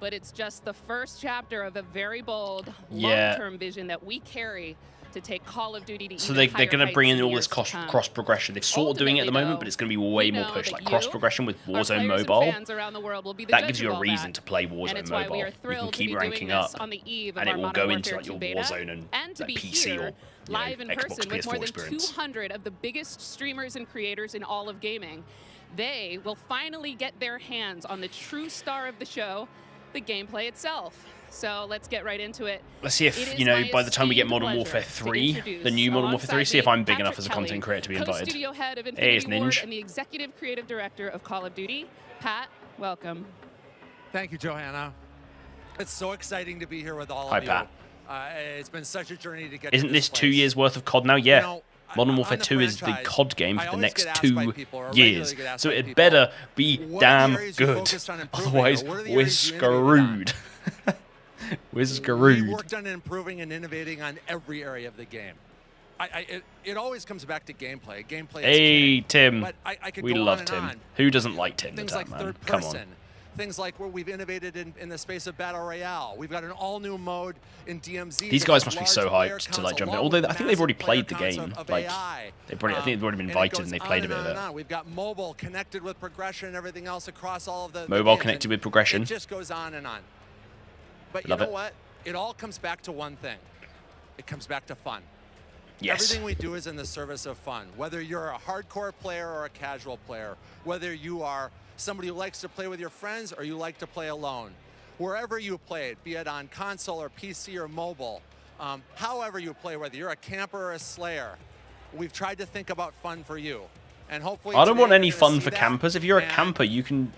But it's just the first chapter of a very bold, long-term vision that we carry to take Call of Duty to So even they're going to bring in all this years to cross progression. They're sort of doing it at the moment, but it's going to be way more pushed. Like cross progression with Warzone Mobile. That gives you a reason to play Warzone Mobile. You can keep ranking up, and it will go into like your Warzone and like PC or live in Xbox person with more PS4 than experience. 200 of the biggest streamers and creators in all of gaming. They will finally get their hands on the true star of the show, the gameplay itself. So let's get right into it. Let's see if, you know, by the time we get Modern Warfare 3, the new Modern Warfare 3, see if I'm big enough as a content creator to be invited. Co-studio head of Hey, it's Infinity Ward Ninja. and the executive creative director of Call of Duty. Pat, welcome. Thank you, Johanna. It's so exciting to be here with all Hi, of you. Pat. It's been such a journey to get Isn't to this place. 2 years worth of COD now? Yeah. You know, Modern Warfare on the 2 is the franchise, COD game I for the always next get asked by 2 people, or years. regularly get asked So by it people, better be what damn areas you good. focused on improving, Otherwise, or what are the we're areas you innovated on? screwed. We're We screwed. worked on improving and innovating on every area of the game. It always comes back to gameplay. Gameplay is Hey, king. Tim. But I could We go love on and Tim. on. Who doesn't like Tim the Things Tap, like man? third Come person. on. Things like where we've innovated in the space of Battle Royale. We've got an all-new mode in DMZ. These that guys has must be so large player hyped to counts like jump in. along Although with I think they've already massive player played the counts game. of Like AI. I think they've already been And it invited goes and they on played a and bit on of and it. on. We've got mobile connected with progression and everything else across all of the Mobile games, connected and with progression. It just goes on and on. But Love you know it. what? It all comes back to one thing. It comes back to fun. Yes. Everything we do is in the service of fun. Whether you're a hardcore player or a casual player, whether you are somebody who likes to play with your friends or you like to play alone, wherever you play it, be it on console or PC or mobile, however you play, whether you're a camper or a slayer, we've tried to think about fun for you. And hopefully I don't want today any you're gonna fun see for that campers. If you're a and camper, you can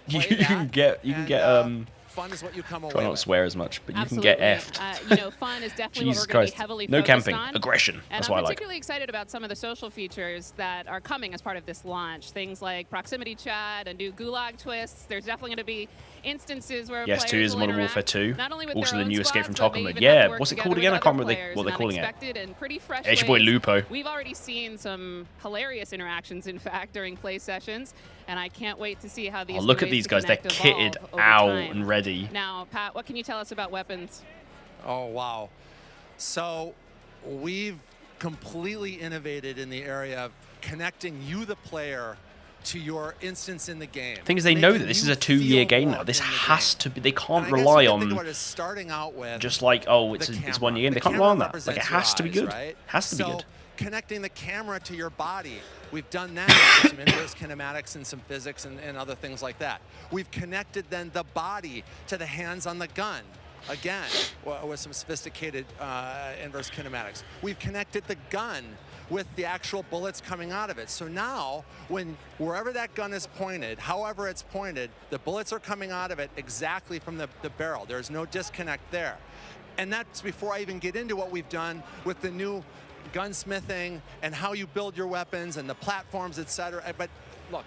fun is what you come away try not to with. swear as much, but you can Absolutely. get effed. You know, fun is definitely Jesus what we're going to Christ. be heavily No focused camping. on. Aggression. And That's I'm what I like. particularly excited about some of the social features that are coming as part of this launch. Things like proximity chat and new gulag twists. There's definitely going to be instances where Yes, 2 players is will Modern Warfare interact 2. not only with Also their the own new Escape squads, from but may Tarkov mode. even have Yeah, to work what's it together called with again? I other can't remember players what in they're calling it. unexpected and pretty fresh It's your boy ways. Lupo. We've already seen some hilarious interactions, in fact, during play sessions, and I can't wait to see how these Oh, look new at ways these to guys. They're connect kitted evolve over out time. and ready. Now, Pat, what can you tell us about weapons? Oh, wow. So we've completely innovated in the area of connecting you, the player, to your instance in the game. The thing is, they know Making that this is you a 2-year feel game warm now. This in the has game. to be. They can't And I guess rely you can think on about it starting out with just like, oh, it's the a camera. 1 year game. The They can't camera rely on that. Like, it represents has to be your good. eyes, right? Has to be So good. connecting the camera to your body. We've done that with some inverse kinematics and some physics and other things like that. We've connected then the body to the hands on the gun. Again, with some sophisticated inverse kinematics. We've connected the gun with the actual bullets coming out of it. So now, wherever that gun is pointed, however it's pointed, the bullets are coming out of it exactly from the barrel. There's no disconnect there. And that's before I even get into what we've done with the new gunsmithing and how you build your weapons and the platforms, etc. But look,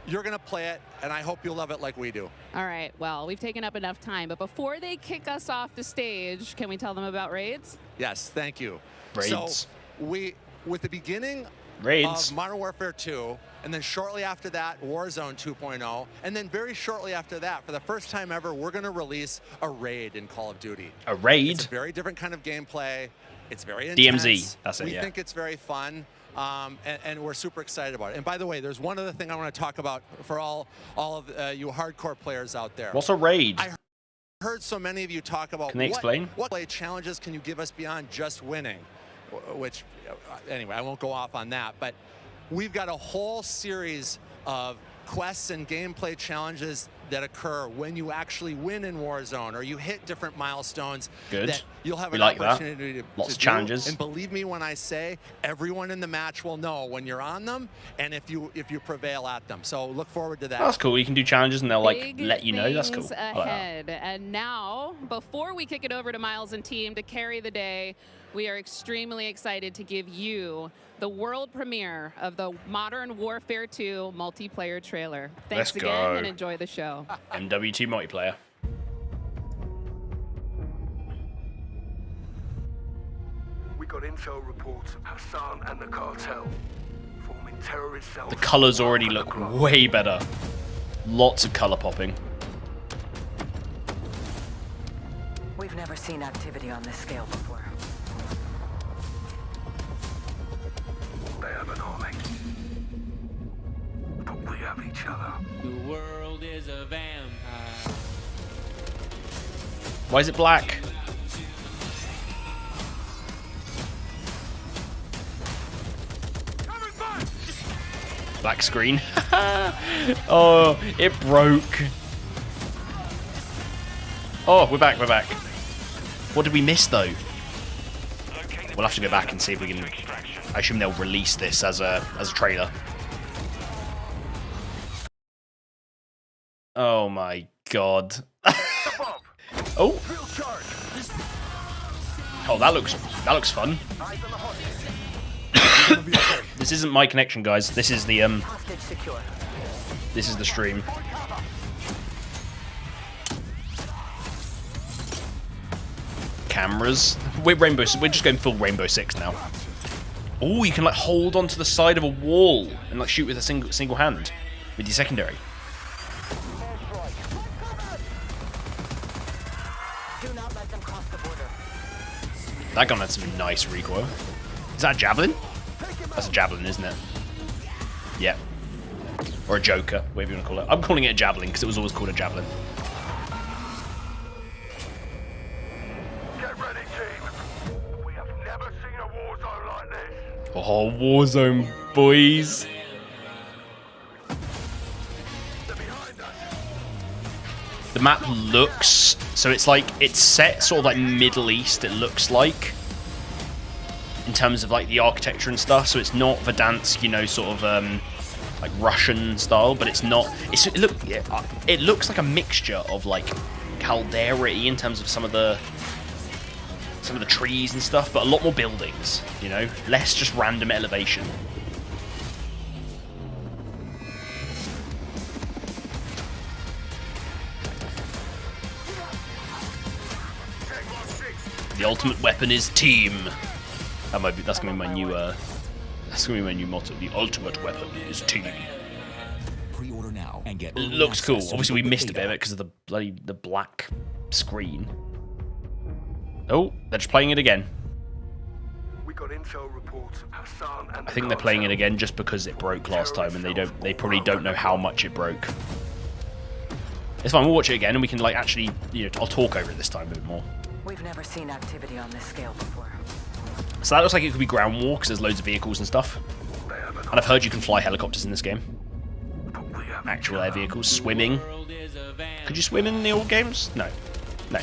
you're going to play it, and I hope you'll love it like we do. All right, well, we've taken up enough time, but before they kick us off the stage, can we tell them about raids? Yes, thank you. Raids. So with the beginning Raids. of Modern Warfare 2, and then shortly after that, Warzone 2.0, and then very shortly after that, for the first time ever, we're going to release a raid in Call of Duty. A raid? It's a very different kind of gameplay. It's very intense. DMZ, that's it, We yeah. think it's very fun, and we're super excited about it. And by the way, there's one other thing I want to talk about for all of you hardcore players out there. What's a raid? I heard so many of you talk about Can they explain? what play challenges can you give us beyond just winning, which, anyway, I won't go off on that, but we've got a whole series of quests and gameplay challenges that occur when you actually win in Warzone or you hit different milestones. Good. That you'll have We an like that. opportunity to Lots of do. challenges. And believe me when I say, everyone in the match will know when you're on them and if you prevail at them. So look forward to that. That's cool. You can do challenges and they'll like Big let you know. That's cool. things I like that. ahead. And now, before we kick it over to Miles and team to carry the day, we are extremely excited to give you the world premiere of the Modern Warfare 2 multiplayer trailer. Thanks Let's again go. and enjoy the show. MW2 multiplayer. We got intel reports of Hassan and the cartel forming terrorist cells. The colors already look way better. Lots of color popping. We've never seen activity on this scale before. have each other. The world is a vampire. Why is it black? Black screen. Oh, it broke. Oh, we're back, we're back. What did we miss, though? We'll have to go back and see if we can... I assume they'll release this as a trailer. Oh my god. Oh. Oh, that looks fun. This isn't my connection, guys. This is the stream. Cameras. We're just going full Rainbow Six now. Oh, you can like hold onto the side of a wall and like shoot with a single hand with your secondary. That gun had some nice recoil. Is that a javelin? That's a javelin, isn't it? Yeah. Or a joker, whatever you want to call it. I'm calling it a javelin because it was always called a javelin. Get ready, team. We have never seen a war zone like this. Oh, Warzone, boys. The map looks... So it's like, it's set sort of like Middle East, it looks like. In terms of like the architecture and stuff. So it's not Verdansk, you know, sort of like Russian style, but it's not... It looks like a mixture of like Caldera-y in terms of some of the trees and stuff, but a lot more buildings, you know? Less just random elevation. The ultimate weapon is team. That's gonna be my new motto. The ultimate weapon is team. Pre-order now and get Looks cool. Obviously we missed a bit of it because of the black screen. Oh, they're just playing it again. We got intel reports of Hassan and I think they're playing it again just because it broke last time and they probably don't know how much it broke. It's fine, we'll watch it again and we can like actually, you know, I'll talk over it this time a bit more. We've never seen activity on this scale before. So that looks like it could be ground war because there's loads of vehicles and stuff. And I've heard you can fly helicopters in this game. Actual air vehicles, swimming. Could you swim in the old games? No. No.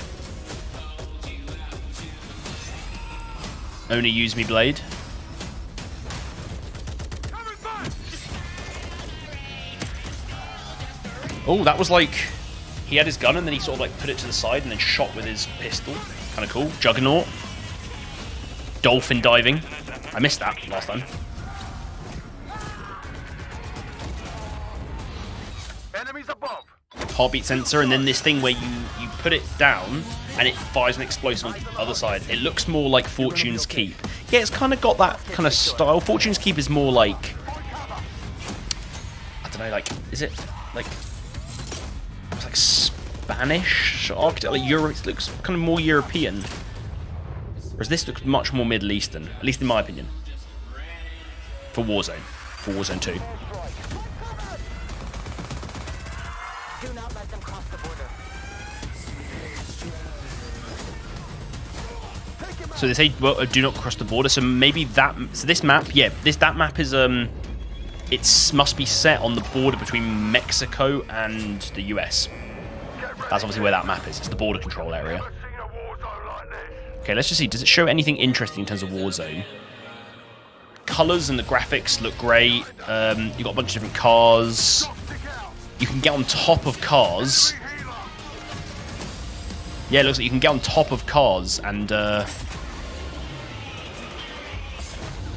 Only use me blade. Oh, that was like... He had his gun and then he sort of like put it to the side and then shot with his pistol. Kind of cool. Juggernaut. Dolphin diving. I missed that last time. Enemies above. Heartbeat sensor and then this thing where you put it down and it fires an explosion on the other side. It looks more like Fortune's Keep. Yeah, it's kind of got that kind of style. Fortune's Keep is more like... I don't know, like... Is it like... It's like Spanish architecture, like Europe. It looks kind of more European. Whereas this looks much more Middle Eastern, at least in my opinion. For Warzone. For Warzone 2. Do not let them cross the border. So they say, well, do not cross the border. So maybe that. So this map, yeah, that map is it must be set on the border between Mexico and the US. That's obviously where that map is. It's the border control area. Okay, let's just see. Does it show anything interesting in terms of Warzone? Colors and the graphics look great. You've got a bunch of different cars. You can get on top of cars. Yeah, it looks like you can get on top of cars and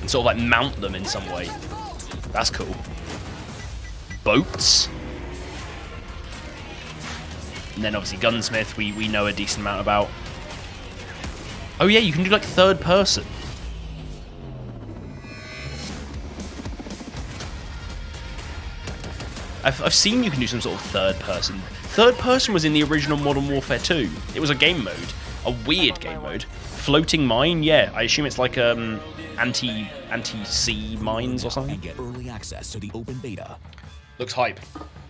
sort of like mount them in some way. That's cool. Boats. And then obviously Gunsmith, we know a decent amount about. Oh yeah, you can do like third person. I've seen you can do some sort of third person. Third person was in the original Modern Warfare 2. It was a game mode. A weird game mode. Floating mine, yeah. I assume it's like anti-sea mines or something. And get early access to the open beta. Looks hype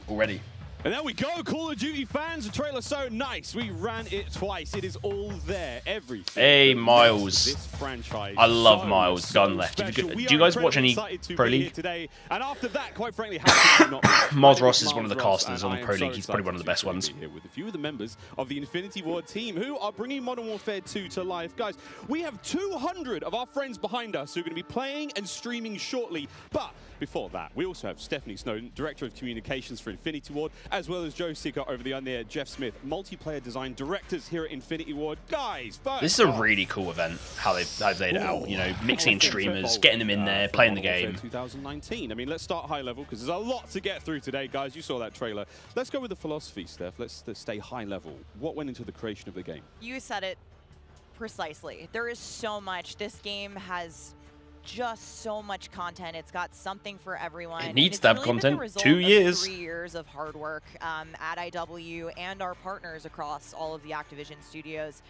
already. And there we go, Call of Duty fans. The trailer's so nice. We ran it twice. It is all there, everything. Hey, Miles. This franchise. I love Miles. Gun left. Do you guys watch any Pro League? Today. And after that, quite frankly, how could you not Miles Ross is one of the casters on the Pro League. He's probably one of the best ones. Here with a few of the members of the Infinity Ward team who are bringing Modern Warfare 2 to life. Guys, we have 200 of our friends behind us who are going to be playing and streaming shortly. But before that, we also have Stephanie Snowden, Director of Communications for Infinity Ward, as well as Joe Seeker over the there, Jeff Smith, Multiplayer Design Directors here at Infinity Ward. Guys, this is a really cool event, how they've laid it out. You know, mixing in streamers, getting them in there, playing the game. 2019. I mean, let's start high level, because there's a lot to get through today, guys. You saw that trailer. Let's go with the philosophy, Steph. Let's stay high level. What went into the creation of the game? You said it precisely. There is so much. This game has just so much content. It's got something for everyone. It needs to have content. 2 years. 3 years of hard work at IW and our partners across all of the Activision studios.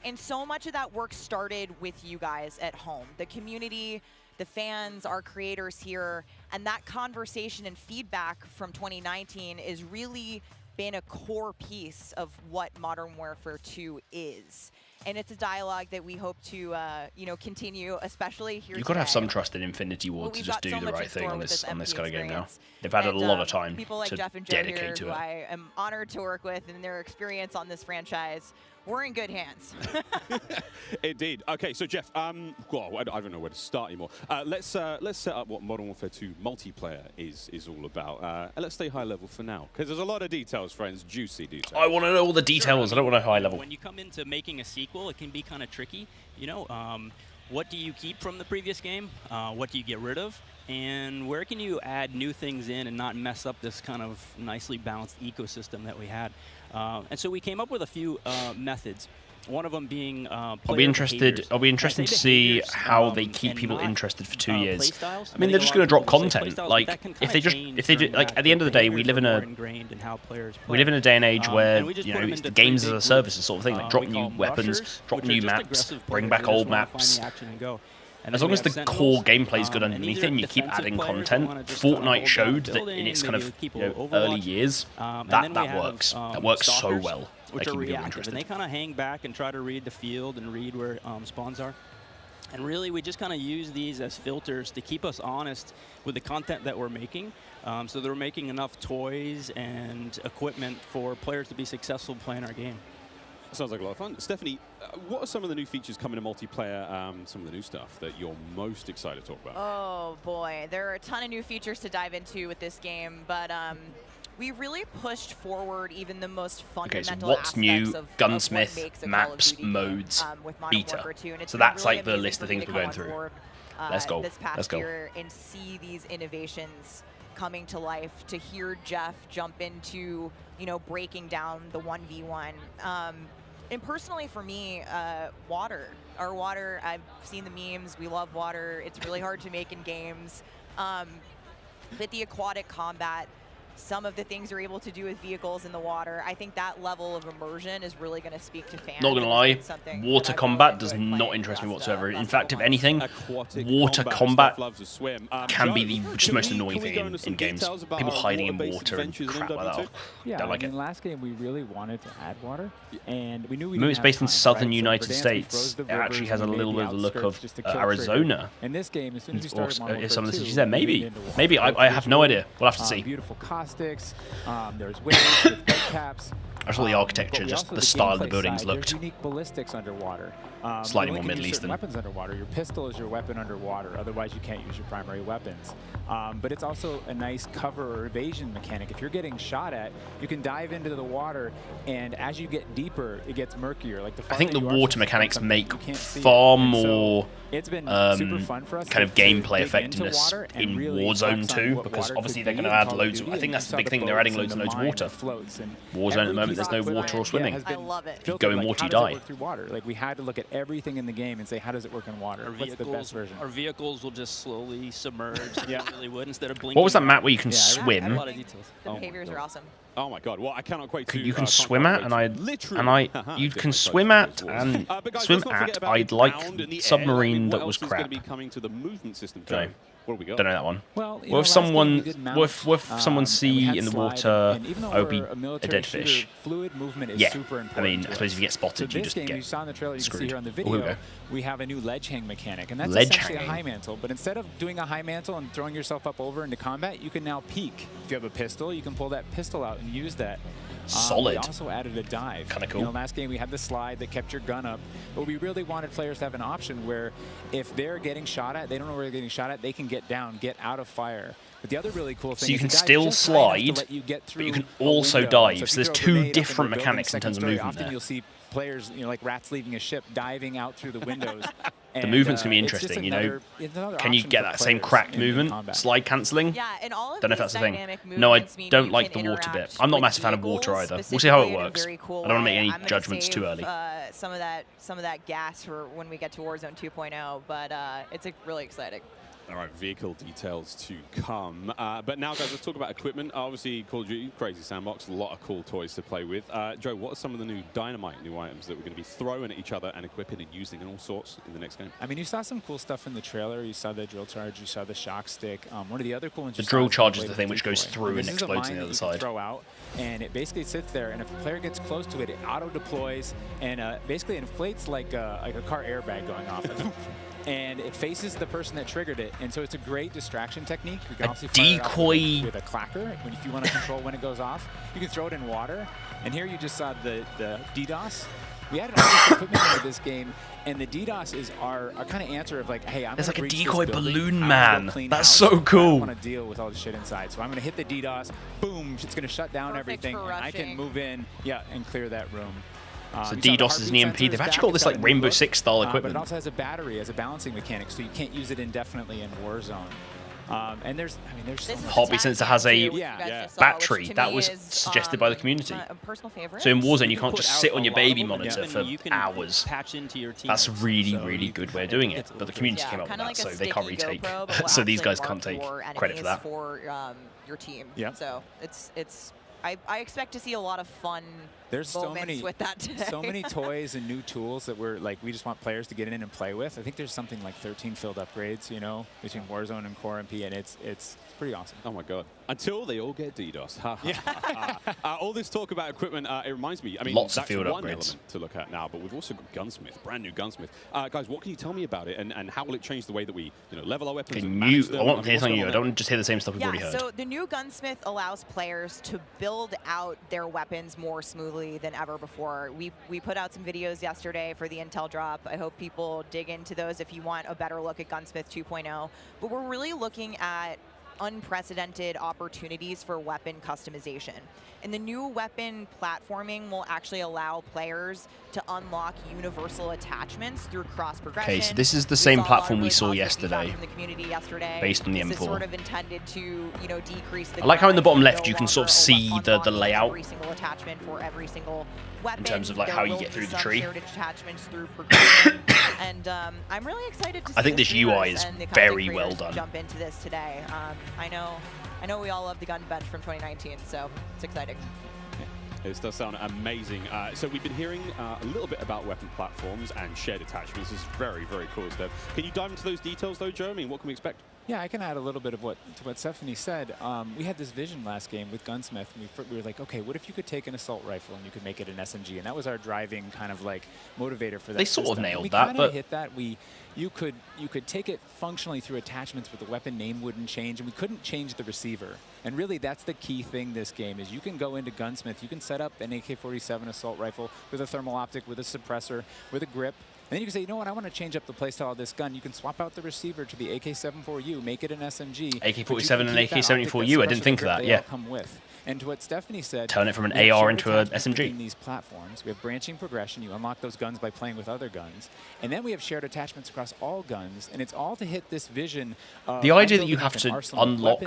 And so much of that work started with you guys at home. The community, the fans, our creators here, and that conversation and feedback from 2019 is really been a core piece of what Modern Warfare 2 is. And it's a dialogue that we hope to, you know, continue, especially here. You've got to have some trust in Infinity Ward to just do the right thing on this kind of game now. They've had a lot of time like to Jeff and Joe dedicate here, to who it. I am honored to work with, and their experience on this franchise. We're in good hands. Indeed. Okay, so Jeff, well, I don't know where to start anymore. Let's set up what Modern Warfare 2 multiplayer is all about. And let's stay high level for now, because there's a lot of details, friends, juicy details. I want to know all the details. I don't want to know high level. When you come into making a sequel, it can be kind of tricky. You know, what do you keep from the previous game? What do you get rid of? And where can you add new things in and not mess up this kind of nicely balanced ecosystem that we had? And so we came up with a few methods. One of them being I'll be interested to see how they keep people interested for 2 years. I mean, they're just going to drop content. Like if they do, like at the end of the day, we live in a day and age where you know it's the games as a service sort of thing. Like drop new weapons, drop new maps, bring back old maps. As long as the core gameplay is good underneath it and you keep adding content, Fortnite showed that in its kind of early years, that works. That works so well. Which are reactive, and they kind of hang back and try to read the field and read where spawns are. And really, we just kind of use these as filters to keep us honest with the content that we're making. So they're making enough toys and equipment for players to be successful playing our game. Sounds like a lot of fun. Stephanie, what are some of the new features coming to multiplayer, some of the new stuff that you're most excited to talk about? Oh boy, there are a ton of new features to dive into with this game, but we really pushed forward even the most fundamental what's new? of Gunsmith, what makes a maps, Call of Duty modes, game, with Modern beta. Warfare 2, and it's So been that's really like the amazing list for of me things to we're going come on through. board, Let's go. This past Let's go. year and see these innovations coming to life, to hear Jeff jump into, you know, breaking down the 1v1. And personally for me, water. Our water, I've seen the memes, we love water. It's really hard to make in games. But the aquatic combat, some of the things you're able to do with vehicles in the water, I think that level of immersion is really going to speak to fans. Not gonna lie, water combat does not interest me whatsoever. In fact, if anything, water combat can be the just most annoying thing in games. People hiding in water and crap like that. Yeah, Don't like it. last game we really wanted to add water, and we knew we Maybe it's didn't based in have time, southern right? So United Verdansk, we States. froze the It actually rivers has a and we little made bit of the the look of outskirts just to kill Arizona. trigger. In this game, as soon as you Or started Modern some of the Warfare cities 2, there. we Maybe. leaned into water. Maybe. I have no idea. We'll have to see. Beautiful caustics. There's waves with bed caps. I saw the architecture, just the style of the buildings looked There's unique ballistics underwater. slightly you more only can Middle use Eastern. certain weapons underwater. Your pistol is your weapon underwater. Otherwise, you can't use your primary weapons. But it's also a nice cover or evasion mechanic. If you're getting shot at, you can dive into the water, and as you get deeper, it gets murkier. Like I think the water mechanics make you can't see far it. And so more it's been super fun for us kind of to gameplay dig into effectiveness water and in really Warzone focus on 2, what because water obviously could they're be going to in add Call of loads. Duty, I think and that's you the saw big the thing. They're adding boats loads and and loads the of mine water. that floats, and Warzone at the moment, there's no every water or piece of swimming. equipment I love it. If you filtered, go in like, water, how you does it die. work through water? Like, we had to look at everything in the game and say, how does it work in water? What's the best version? Our vehicles will just slowly submerge. Yeah. They really would, instead of blinking. What was that map where you can Yeah, swim? a lot of details. The behaviors are awesome. Oh my God! Well, I cannot quite. You can swim at, you can swim at and swim at. I'd like the submarine that was crap. Going to be coming to the movement system. Don't What have we got? Don't know that one. Well, what if someone see in the water OB a dead fish? Fluid movement is Yeah, super important. I mean, I suppose if you get spotted, you just game, get you saw in the trailer, you screwed. can see here on the video, we have a new ledge hang mechanic, and that's Ledge essentially hang. a high mantle. But instead of doing a high mantle and throwing yourself up over into combat, you can now peek. If you have a pistol, you can pull that pistol out and use that. Solid. We also added a dive. Kind of cool. You know, last game we had the slide that kept your gun up, but we really wanted players to have an option where if they're getting shot at, they don't know where they're getting shot at, they can get down, get out of fire. But the other really cool thing so you can still slide, but you can also dive. So there's two different mechanics in terms of movement often there. You'll see players, you know, like rats leaving a ship, diving out through the windows. The movement's going to be interesting, you know. Can you get that same cracked movement? Slide cancelling? Yeah, and all of don't know if these that's the thing. dynamic No, I movements mean don't you like can the water bit. interact I'm not a with massive fan of water vehicles either. We'll see how it specifically in a works. very cool I don't want to make way. any I'm gonna judgments too save, early. some of that gas for when we get to Warzone 2.0, but it's really exciting. All right, vehicle details to come. But now, guys, let's talk about equipment. Obviously, Call of Duty, crazy sandbox, a lot of cool toys to play with. Joe, what are some of the new dynamite new items that we're going to be throwing at each other and equipping and using and all sorts in the next game? I mean, you saw some cool stuff in the trailer. You saw the drill charge. You saw the shock stick. One of the other cool ones. The drill charge is the thing which goes through and explodes on the other side. Throw out, and it basically sits there. And if a player gets close to it, it auto deploys and basically inflates like a car airbag going off. And it faces the person that triggered it, and so it's a great distraction technique. You can also decoy with a clacker if you want to control when it goes off. You can throw it in water, and here you just saw the DDoS. We added all this equipment into this game, and the DDoS is our kind of answer of like, hey, I'm There's like a breach decoy this building. balloon I'm man. gonna clean That's house. so cool. I don't want to deal with all the shit inside, so I'm going to hit the DDoS. Boom! It's going to shut down everything, and I can move in, and clear that room. So DDoS is an EMP. They've actually got this like Rainbow Six style equipment. But it also has a battery as a balancing mechanic, so you can't use it indefinitely in Warzone. And there's Heartbeat sensor has a battery to that me was is, suggested by the community. A personal favorite. So in Warzone, you can't just sit on your baby monitor for you can hours. patch into your team. That's a really, really good way of doing it. But the community came up with that, so they can't really take. So these guys can't take credit for that. For your team. Yeah. So it's. I expect to see a lot of fun There's moments with that today. so many toys and new tools that we just want players to get in and play with. I think there's something like 13 field upgrades, you know, between Warzone and Core MP, and it's pretty awesome. Oh my God! Until they all get DDoS. All this talk about equipment, it reminds me. I mean, lots of that's field one upgrades element to look at now, but we've also got Gunsmith, brand new Gunsmith. Guys, what can you tell me about it, and how will it change the way that we, level our weapons? Can you? I want to hear something new. I don't just hear the same stuff we've already heard. So the new Gunsmith allows players to build out their weapons more smoothly than ever before. We put out some videos yesterday for the Intel drop. I hope people dig into those if you want a better look at Gunsmith 2.0. But we're really looking at unprecedented opportunities for weapon customization. And the new weapon platforming will actually allow players to unlock universal attachments through cross progression. Okay, so this is the same platform we saw yesterday, based on the This M4. is sort of intended to, decrease the I like how in the bottom damage, left no you can sort of longer see the layout every single attachment for every single weapon. in terms of like There how you will get be through the some tree. shared attachments through progression. And I'm really excited to see I think the this UI streamers is and the content very well creators done. jump into this today. I know we all love the gun bench from 2019, so it's exciting. This does sound amazing. So we've been hearing a little bit about weapon platforms and shared attachments. This is very, very cool stuff. Can you dive into those details, though, Joe? I mean, what can we expect? Yeah, I can add a little bit of what Stephanie said. We had this vision last game with Gunsmith, and we were like, okay, what if you could take an assault rifle and you could make it an SMG? And that was our driving kind of like motivator for that. They sort of system. nailed we that, kinda but hit that. You could take it functionally through attachments, but the weapon name wouldn't change, and we couldn't change the receiver. And really, that's the key thing this game is you can go into Gunsmith, you can set up an AK-47 assault rifle with a thermal optic, with a suppressor, with a grip. And then you can say, you know what, I want to change up the playstyle of this gun. You can swap out the receiver to the AK-74U, make it an SMG. AK-47 and AK-74U, I didn't think of that, yeah. Come with. And to what Stephanie said, turn it from an AR into an SMG. These platforms, we have branching progression. You unlock those guns by playing with other guns, and then we have shared attachments across all guns, and it's all to hit this vision. The idea that you have to unlock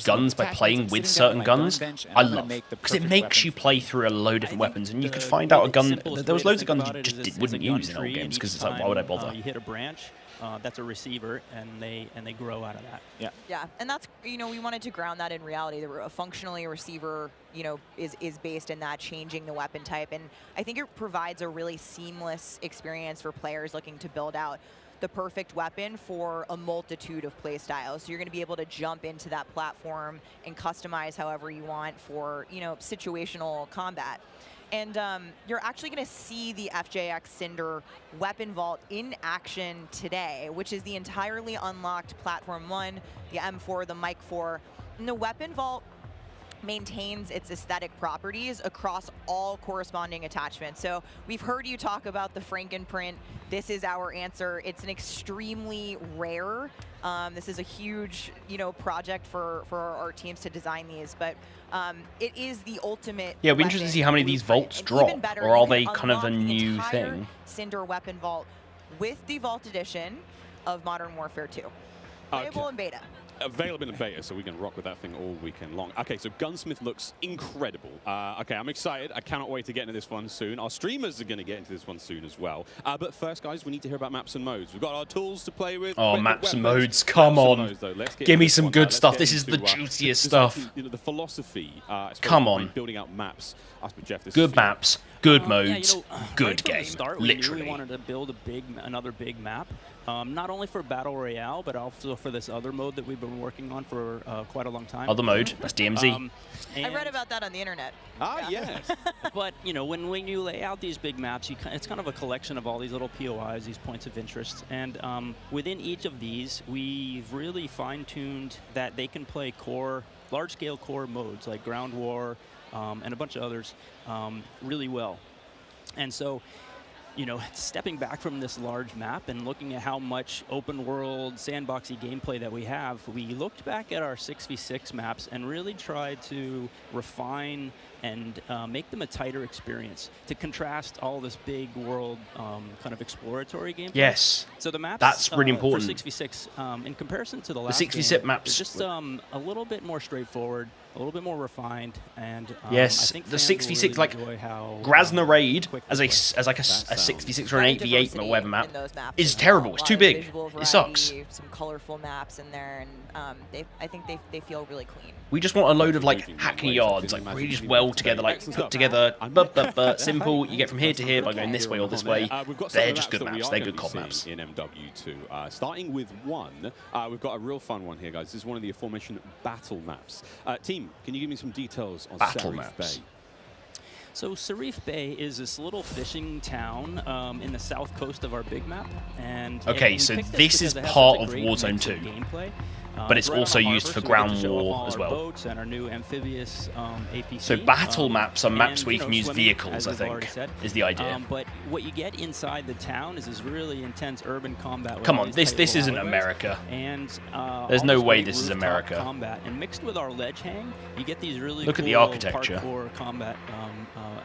guns by playing with certain guns, I love, because it makes you play through a load of different weapons, and you could find out a gun. There was loads of guns you just wouldn't use in old games because it's like, why would I bother? You hit a branch, that's a receiver, and they grow out of that. Yeah. Yeah, and that's, you know, we wanted to ground that in reality. Functionally, a receiver, you know, is based in that, changing the weapon type, and I think it provides a really seamless experience for players looking to build out the perfect weapon for a multitude of play styles. So you're going to be able to jump into that platform and customize however you want for, you know, situational combat. And you're actually going to see the FJX Cinder weapon vault in action today, which is the entirely unlocked Platform 1, the M4, the Mic 4. And the weapon vault maintains its aesthetic properties across all corresponding attachments. So we've heard you talk about the Frankenprint. This is our answer. It's an extremely rare. This is a huge, you know, project for our teams to design these, but it is the ultimate. Yeah, we're interested to see how many of these vaults drop, or are they kind of a new thing? Cinder weapon vault with the Vault Edition of Modern Warfare 2. Playable in beta. Available in beta, so we can rock with that thing all weekend long. Okay, so Gunsmith looks incredible. Okay, I'm excited. I cannot wait to get into this one soon. Our streamers are going to get into this one soon as well. But first, guys, we need to hear about maps and modes. We've got our tools to play with. Oh, maps and modes, come on. Give me some good stuff. This is the juiciest stuff. You know, the philosophy. Come on. Building out maps. Jeff, this good maps, good modes, you know, good right from game. The start, Literally. We wanted to build another big map. Not only for Battle Royale, but also for this other mode that we've been working on for quite a long time. Other mode, that's DMZ. I read about that on the internet. Yes. But, you know, when you lay out these big maps, it's kind of a collection of all these little POIs, these points of interest. And within each of these, we've really fine-tuned that they can play large-scale core modes like Ground War and a bunch of others really well. And so, you know, stepping back from this large map and looking at how much open world sandboxy gameplay that we have, we looked back at our 6v6 maps and really tried to refine and make them a tighter experience to contrast all this big world kind of exploratory gameplay. Yes. So the maps that's really important. For 6v6, in comparison to the last 6v6 game, maps just a little bit more straightforward, a little bit more refined, and yes, I think the fans 6v6 really like enjoy how Grasna Raid as like a 6v6 or an 8v8 or whatever map is terrible. It's too big. It sucks. Some colorful maps in there, and I think they feel really clean. We just want a load of like hackney yards, like really just well together, like put together, simple. You get from here to here by going this way or this way. They're just good maps. They're good CoD maps. In MW2, starting with one, we've got a real fun one here, guys. This is one of the aforementioned battle maps. Team, can you give me some details on battle Serif maps? Bay? So Serif Bay is this little fishing town in the south coast of our big map. And okay, so this is part of Warzone 2. Gameplay. But it's also used for ground war as well. Boats and our new amphibious APC. So battle maps are maps where you can use vehicles, I think, is the idea. But what you get inside the town is this really intense urban combat. Come on, this isn't America. And there's no way this is America. Combat. And mixed with our ledge hang, you get these really look cool at the architecture. Parkour combat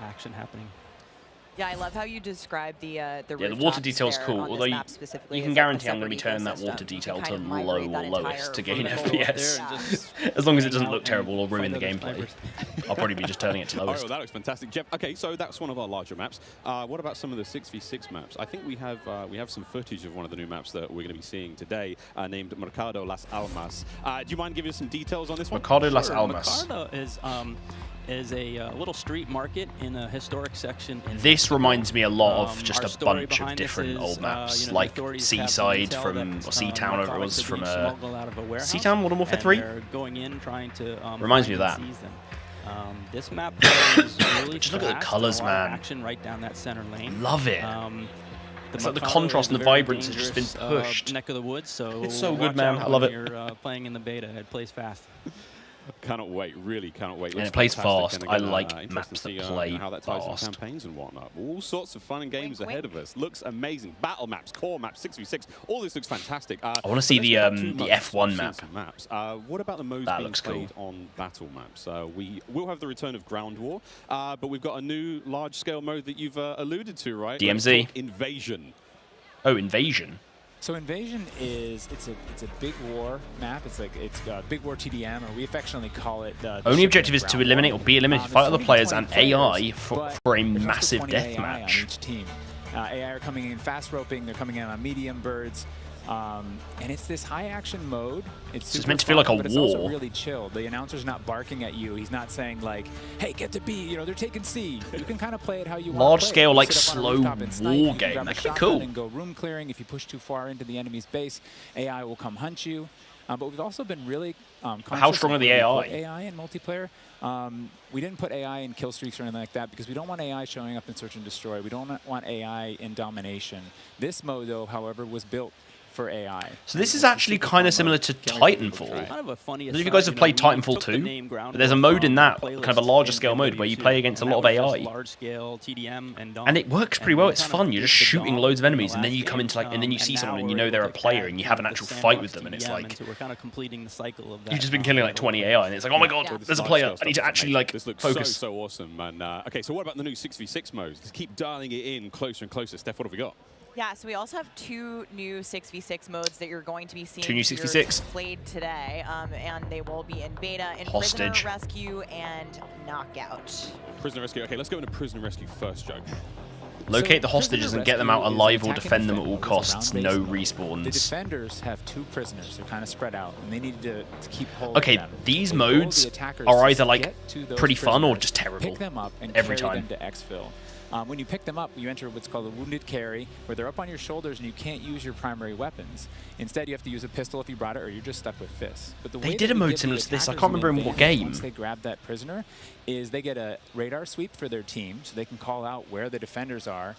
action happening. Yeah, I love how you describe the water detail's cool, although you can guarantee I'm going to be turning that ecosystem. water detail to kind of low or lowest to gain FPS. As long as it doesn't look terrible or ruin the gameplay. I'll probably be just turning it to lowest. Oh, that looks fantastic, Jeff. Okay, so that's one of our larger maps. What about some of the 6v6 maps? I think we have some footage of one of the new maps that we're going to be seeing today, named Mercado Las Almas. Do you mind giving us some details on this one? Mercado Las Almas. Mercado is a little street market in a historic section. This reminds me a lot of just a bunch of different old maps, like Seaside from, or Seatown, whatever it was, from Seatown, Modern Warfare 3? Going in, trying to reminds me of that. This map is really just look at the colors, man. Action right down that center lane. Love it. It's like the contrast and the vibrance has just been pushed. Neck of the woods, so it's so good, man. I love it. You're playing in the beta. It plays fast. Cannot wait, really cannot wait. And it plays fast. I like maps that play how that ties fast. in campaigns and whatnot. All sorts of fun and games ahead of us. Looks amazing. Battle maps, core maps, 6v6. All this looks fantastic. I want to see the F1 map. Maps. What about the modes being played on battle maps? We will have the return of Ground War, but we've got a new large-scale mode that you've alluded to, right? DMZ. Invasion. Oh, Invasion. So Invasion is it's a big war map. It's Big War TDM, or we affectionately call it. Only objective is to eliminate or be eliminated, fight other players and AI for a massive deathmatch. Each team, AI are coming in fast roping. They're coming in on medium birds. And it's this high action mode. It's meant to feel like a but it's also war. really chill. The announcer's not barking at you. He's not saying like, "Hey, get to B." You know, they're taking C. You can kind of play it how you want. Large to play scale, it. You like sit up on a slow rooftop and snipe, war you can game. grab That a could be shotgun cool. and go room clearing. If you push too far into the enemy's base, AI will come hunt you. But we've also been really how strong are the AI? AI in multiplayer. We didn't put AI in kill streaks or anything like that because we don't want AI showing up in search and destroy. We don't want AI in domination. This mode, though, however, was built for AI. So this is actually kind of similar to Titanfall. Kind of a funny If you guys have played Titanfall 2, there's a mode in that, kind of a larger scale mode, where you play against a lot of AI. Large scale TDM And it works pretty well. It's fun. You're just shooting loads of enemies, and then you come into like, and then you see someone, and you know they're a player, and you have an actual fight with them, and it's like we're kind of completing the cycle of that. you've just been killing like 20 AI, and it's like, oh my god, there's a player. I need to actually like This looks focus. so awesome. And okay, so what about the new 6v6 modes? Just keep dialing it in closer and closer. Steph, what have we got? Yeah, so we also have 2 new 6v6 modes that you're going to be seeing 2 new 6v6 played today, and they will be in beta in Hostage. Prisoner Rescue and Knockout. Prisoner Rescue. Okay, let's go into Prisoner Rescue first, Joe. Locate the hostages and get them out alive or attacking defend them at all defenders costs. around No base. The respawns. defenders have 2 prisoners. They're kind of spread out, and they need to keep hold Okay, of them. these The goal of the modes attackers are is either to like get to those pretty fun or prisoners, just terrible pick them up and every carry time. them to exfil. When you pick them up, you enter what's called a wounded carry, where they're up on your shoulders and you can't use your primary weapons. Instead, you have to use a pistol if you brought it, or you're just stuck with fists. But the They way did that a we mode give similar the to this. I attackers can't an remember in what advantage game. Once they grab that prisoner, is they get a radar sweep for their team, so they can call out where the defenders are.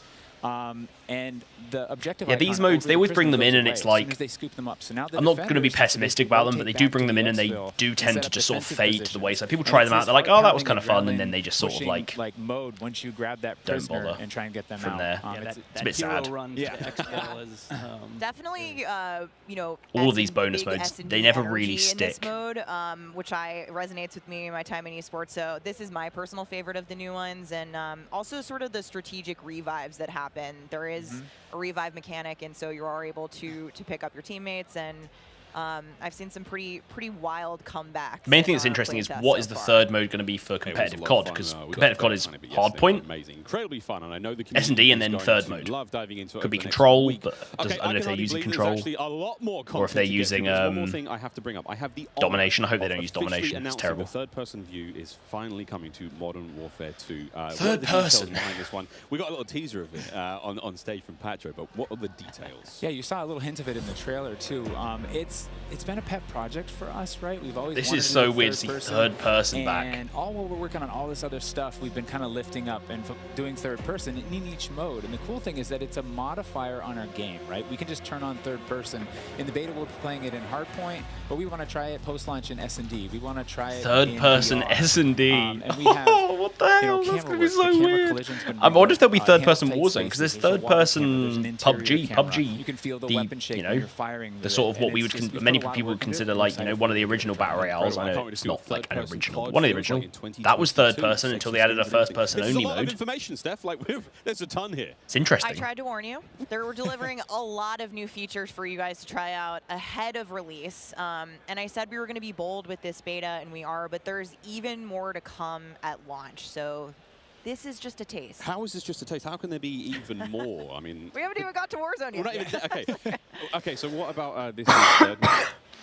And the objective. Yeah, these icon modes, over they the always prisoner bring them goes in, and away it's as soon like as they scoop them up. So now the I'm not going to be defenders have to pessimistic about them, but they do rotate bring back them to in, the and they exfil do and tend set to up just sort of defensive fade to the positions. wayside. People And try it's them out, this they're like, oh, that was kind hard of fun, and pounding then they just sort of adrenaline, like mode once you grab that don't prisoner bother and try and get them from out. there. It's a bit sad. Run to the exfil is, Definitely, you know, All of these S&D bonus big modes, S&D they never energy really in stick. this mode, which resonates with me in my time in esports. So this is my personal favorite of the new ones, and also sort of the strategic revives that happen. There is a revive mechanic, and so you are able to pick up your teammates, and I've seen some pretty wild comebacks. The main thing that's interesting is what is the third mode going to be for competitive CoD, because competitive CoD is hardpoint, amazing, incredibly fun, and I know the S&D, and then community is third going to mode. love diving into it Could be over the next control, week. but Okay, I don't know if they're using there's control, actually a lot more or if they're content to get using through. There's one more thing I have to bring up. I have the honor domination. I hope they of don't use officially domination. It's announcing terrible. The third-person view is finally coming to Modern Warfare 2. What are Third the details person. behind this one? We got a little teaser of it on stage from Patro, but what are the details? Yeah, you saw a little hint of it in the trailer too. It's been a pet project for us, right? We've always This wanted is to so do weird to see third person back. And all while we're working on all this other stuff, we've been kind of lifting up and doing third person in each mode. And the cool thing is that it's a modifier on our game, right? We can just turn on third person. In the beta, we're playing it in hardpoint, but we want to try it post-launch in S&D. We want to try it Third in person VR. S&D. And we have, what the hell? That's going to be so weird. I wonder if there'll be third person Warzone, because there's third person PUBG. PUBG, you can feel the the weapon shake when you're firing the sort of what we would many people would consider like, you know, one of the original battle royales. I know it's not like an original, one of the original. That was third person until they added a first person only There's a lot of mode. information, Steph. Like, there's a ton here. It's interesting. I tried to warn you. They're delivering a lot of new features for you guys to try out ahead of release. And I said we were going to be bold with this beta, and we are, but there's even more to come at launch. So this is just a taste. How is this just a taste? How can there be even more? I mean, We haven't even got to Warzone yet. we're not even okay. Okay, so what about this?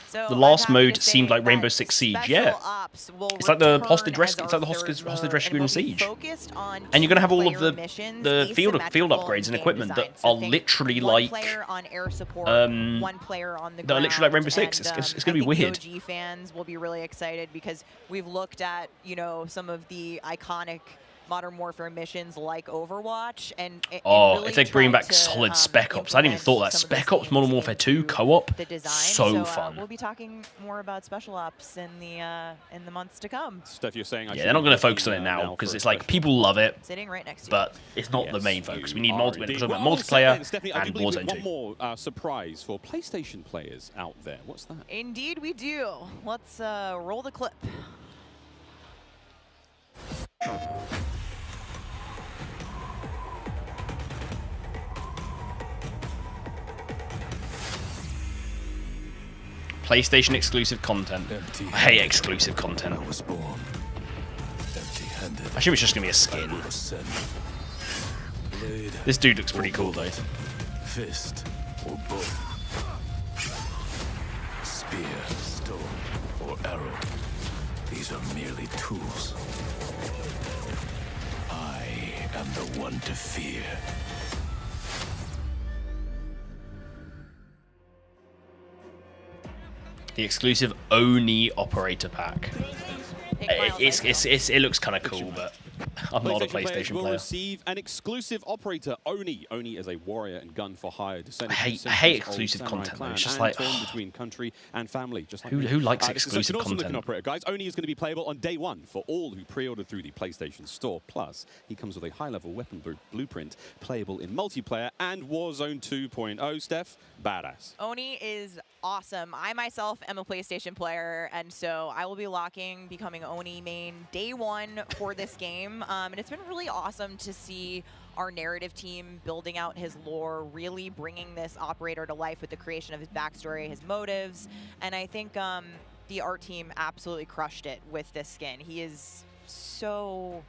So The last mode seemed like Rainbow Six Siege, yeah. It's like the hostage rescue. It's like the hostage rescue in Siege. And you're gonna have all of the field upgrades and equipment that are literally like player on air support, one player on the that are literally like Rainbow Six. and, It's gonna be I think weird. OG fans will be really excited because we've looked at, you know, some of the iconic Modern Warfare missions like Overwatch, and really if they bring tried back to, solid Spec Ops. I hadn't even thought that. Spec Ops Modern Warfare 2 co-op, the design. so fun. We'll be talking more about special ops in the months to come. Steph, you're saying Yeah, they're not going to focus on it now because it's like people love it, Sitting right next to you. but it's not the main focus. We need Indeed. multiplayer Stephanie, I do and believe we have Warzone 2. one more surprise for PlayStation players out there. What's that? Indeed, we do. Let's roll the clip. PlayStation exclusive content. I hate exclusive content. I assume it's just gonna be a skin. This dude looks pretty cool though. Fist or both. spear, stone, or arrow. These are merely tools. I am the one to fear. The exclusive Oni operator pack. It looks kind of cool, but I'm not a PlayStation will player. receive an exclusive operator, Oni. Oni is a warrior and gun for hire. I hate exclusive content. Though. It's just like between country and family. Just like who likes exclusive this is an content? awesome operator, guys. Oni is going to be playable on day one for all who pre-ordered through the PlayStation Store. Plus, he comes with a high-level weapon blueprint, playable in multiplayer and Warzone 2.0. Steph, badass. Oni is awesome. I myself am a PlayStation player, and so I will be becoming Oni main day one for this game. And it's been really awesome to see our narrative team building out his lore, really bringing this operator to life with the creation of his backstory, his motives. And I think the art team absolutely crushed it with this skin. He is so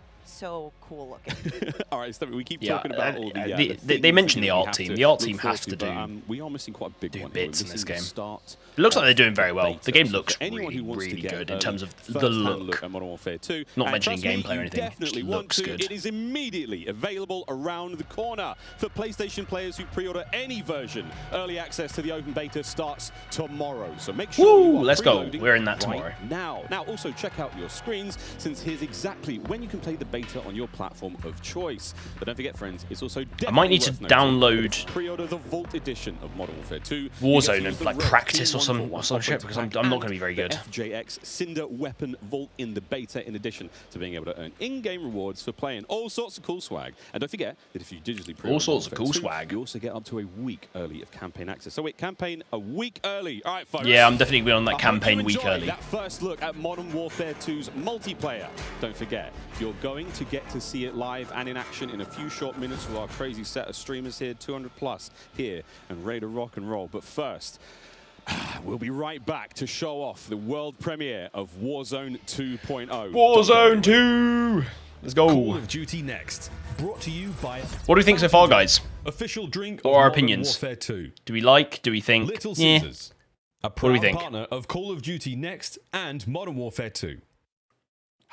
cool looking. All right, so we keep talking about all they mentioned the art team. The art team has to do we are missing quite a big one bits in this game. Start, it looks like they're doing very well. The game looks anyone really, who wants really to get good in terms of the look. At Modern Warfare 2. Not mentioning gameplay or anything. Definitely just want looks to. good. It is immediately available around the corner for PlayStation players who pre-order any version. Early access to the open beta starts tomorrow, so make sure you are let's go. preloading We're in that right tomorrow. Now, also check out your screens, since here's exactly when you can play the beta on your platform of choice. But don't forget, friends, it's also I might need to download pre-order the Vault edition of Modern Warfare 2. Warzone and like practice or some shit, because I'm not going to be very good. FJX Cinder Weapon Vault in the beta, in addition to being able to earn in-game rewards for playing all sorts of cool swag. And don't forget that if you digitally pre-order all sorts of cool 2, swag, you also get up to a week early of campaign access. So wait, campaign a week early. All right, folks. Yeah, I'm definitely going on that campaign week early. That first look at Modern Warfare 2's multiplayer. Don't forget, you're going to get to see it live and in action in a few short minutes with our crazy set of streamers here, 200 plus here, and ready to rock and roll. But first, we'll be right back to show off the world premiere of Warzone 2.0. Warzone 2! Let's go. Call of Duty next. Brought to you by... What do we think so far, guys? Official drink What of are our Modern opinions? Warfare 2. Do we like? Do we think? Little Yeah. Caesars. A What do we proud think? partner of Call of Duty Next and Modern Warfare 2.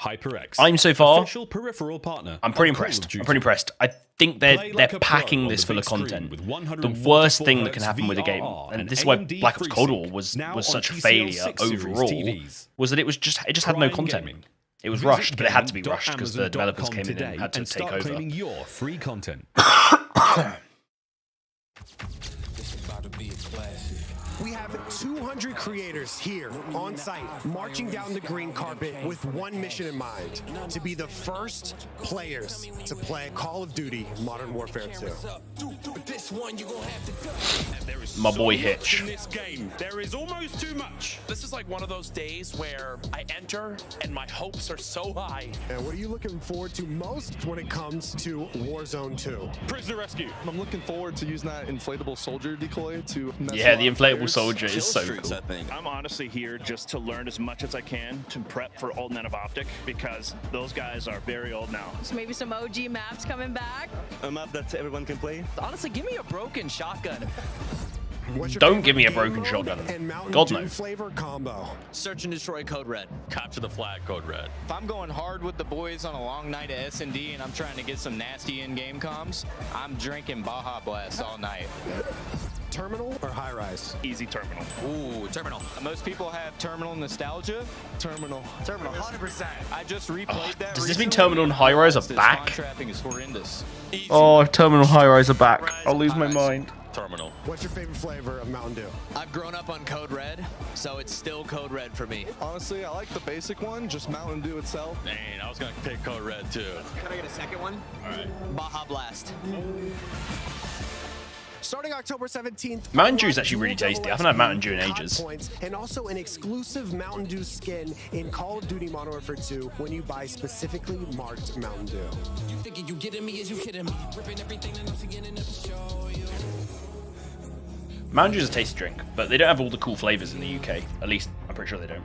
HyperX. I'm so far. Official peripheral partner. I'm pretty of Call impressed. of Duty. I'm pretty impressed. I think they're Play like a pro packing on this the full big of content. screen with The 144 worst thing that can Hz happen with a game, VRR and this is why AMD Black Ops Cold War FreeSync, was now such a on failure TCL 6 series overall, TVs. was that it just had no Prime content. Gaming. It was Visit rushed, but it had to be rushed because the gaming.amazon.com developers came in and had to take start over. claiming your free content. We have 200 creators here on site, marching down the green carpet with one mission in mind: to be the first players to play Call of Duty Modern Warfare 2. My boy Hitch. In this game, there is almost too much. This is like one of those days where I enter and my hopes are so high. And what are you looking forward to most when it comes to Warzone 2? Prisoner rescue. I'm looking forward to using that inflatable soldier decoy to mess Yeah, with the inflatable players. soldier is so cool. I'm honestly here just to learn as much as I can to prep for Old Men of Optic, because those guys are very old now. So maybe some OG maps coming back. A map that everyone can play. Honestly, give me a broken shotgun. Don't give me a broken shotgun. God no. Flavor combo. Search and destroy Code Red. Capture the flag, Code Red. If I'm going hard with the boys on a long night at S&D and I'm trying to get some nasty in-game comms, I'm drinking Baja Blast all night. Terminal or high rise? Easy terminal. Ooh, terminal. Most people have terminal nostalgia. Terminal. Terminal, 100%. I just replayed that. Does this mean Terminal and High Rise are back? Trapping is horrendous. Oh, Terminal High Rise are back. I'll lose my mind. Terminal. What's your favorite flavor of Mountain Dew? I've grown up on Code Red, so it's still Code Red for me. Honestly, I like the basic one, just Mountain Dew itself. Dang, I was gonna pick Code Red too. Can I get a second one? All right. Baja Blast. Starting October 17th, Mountain Dew is actually really tasty. I haven't had Mountain Dew in ages. Points, and also an exclusive Mountain Dew skin in Call of Duty Modern Warfare 2 when you buy specifically marked Mountain Dew. You thinking you getting me? Is you kidding me? Ripping everything and I'm beginning to show you. Mountain Dew is a tasty drink, but they don't have all the cool flavors in the UK. At least, I'm pretty sure they don't.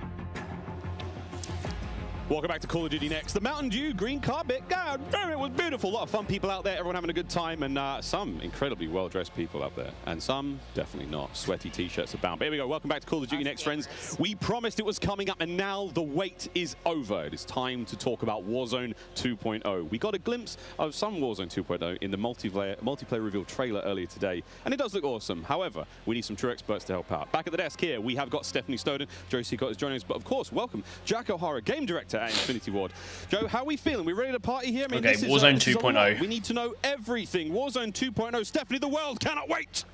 Welcome back to Call of Duty Next. The Mountain Dew green carpet. God damn, it was beautiful. A lot of fun people out there, everyone having a good time, and some incredibly well-dressed people out there, and some definitely not. Sweaty t-shirts abound. But here we go. Welcome back to Call of Duty Next, friends. We promised it was coming up, and now the wait is over. It is time to talk about Warzone 2.0. We got a glimpse of some Warzone 2.0 in the multiplayer reveal trailer earlier today, and it does look awesome. However, we need some true experts to help out. Back at the desk here, we have got Stephanie Snowden, Joe Seacott is joining us, but of course, welcome Jack O'Hara, game director at Infinity Ward. Joe, how are we feeling? We ready to party here? I mean, okay, this is, Warzone this 2.0. We need to know everything. Warzone 2.0. Stephanie, the world cannot wait.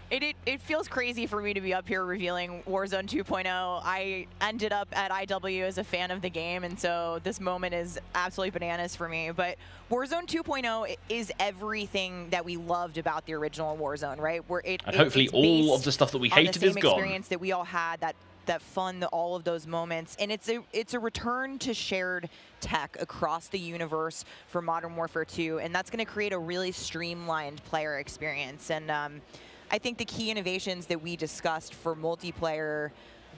It feels crazy for me to be up here revealing Warzone 2.0. I ended up at IW as a fan of the game, and so this moment is absolutely bananas for me. But Warzone 2.0 is everything that we loved about the original Warzone, right? And hopefully all of the stuff that we hated is gone. The experience that we all had, that fun, all of those moments, and it's a return to shared tech across the universe for Modern Warfare 2, and that's going to create a really streamlined player experience. And I think the key innovations that we discussed for multiplayer,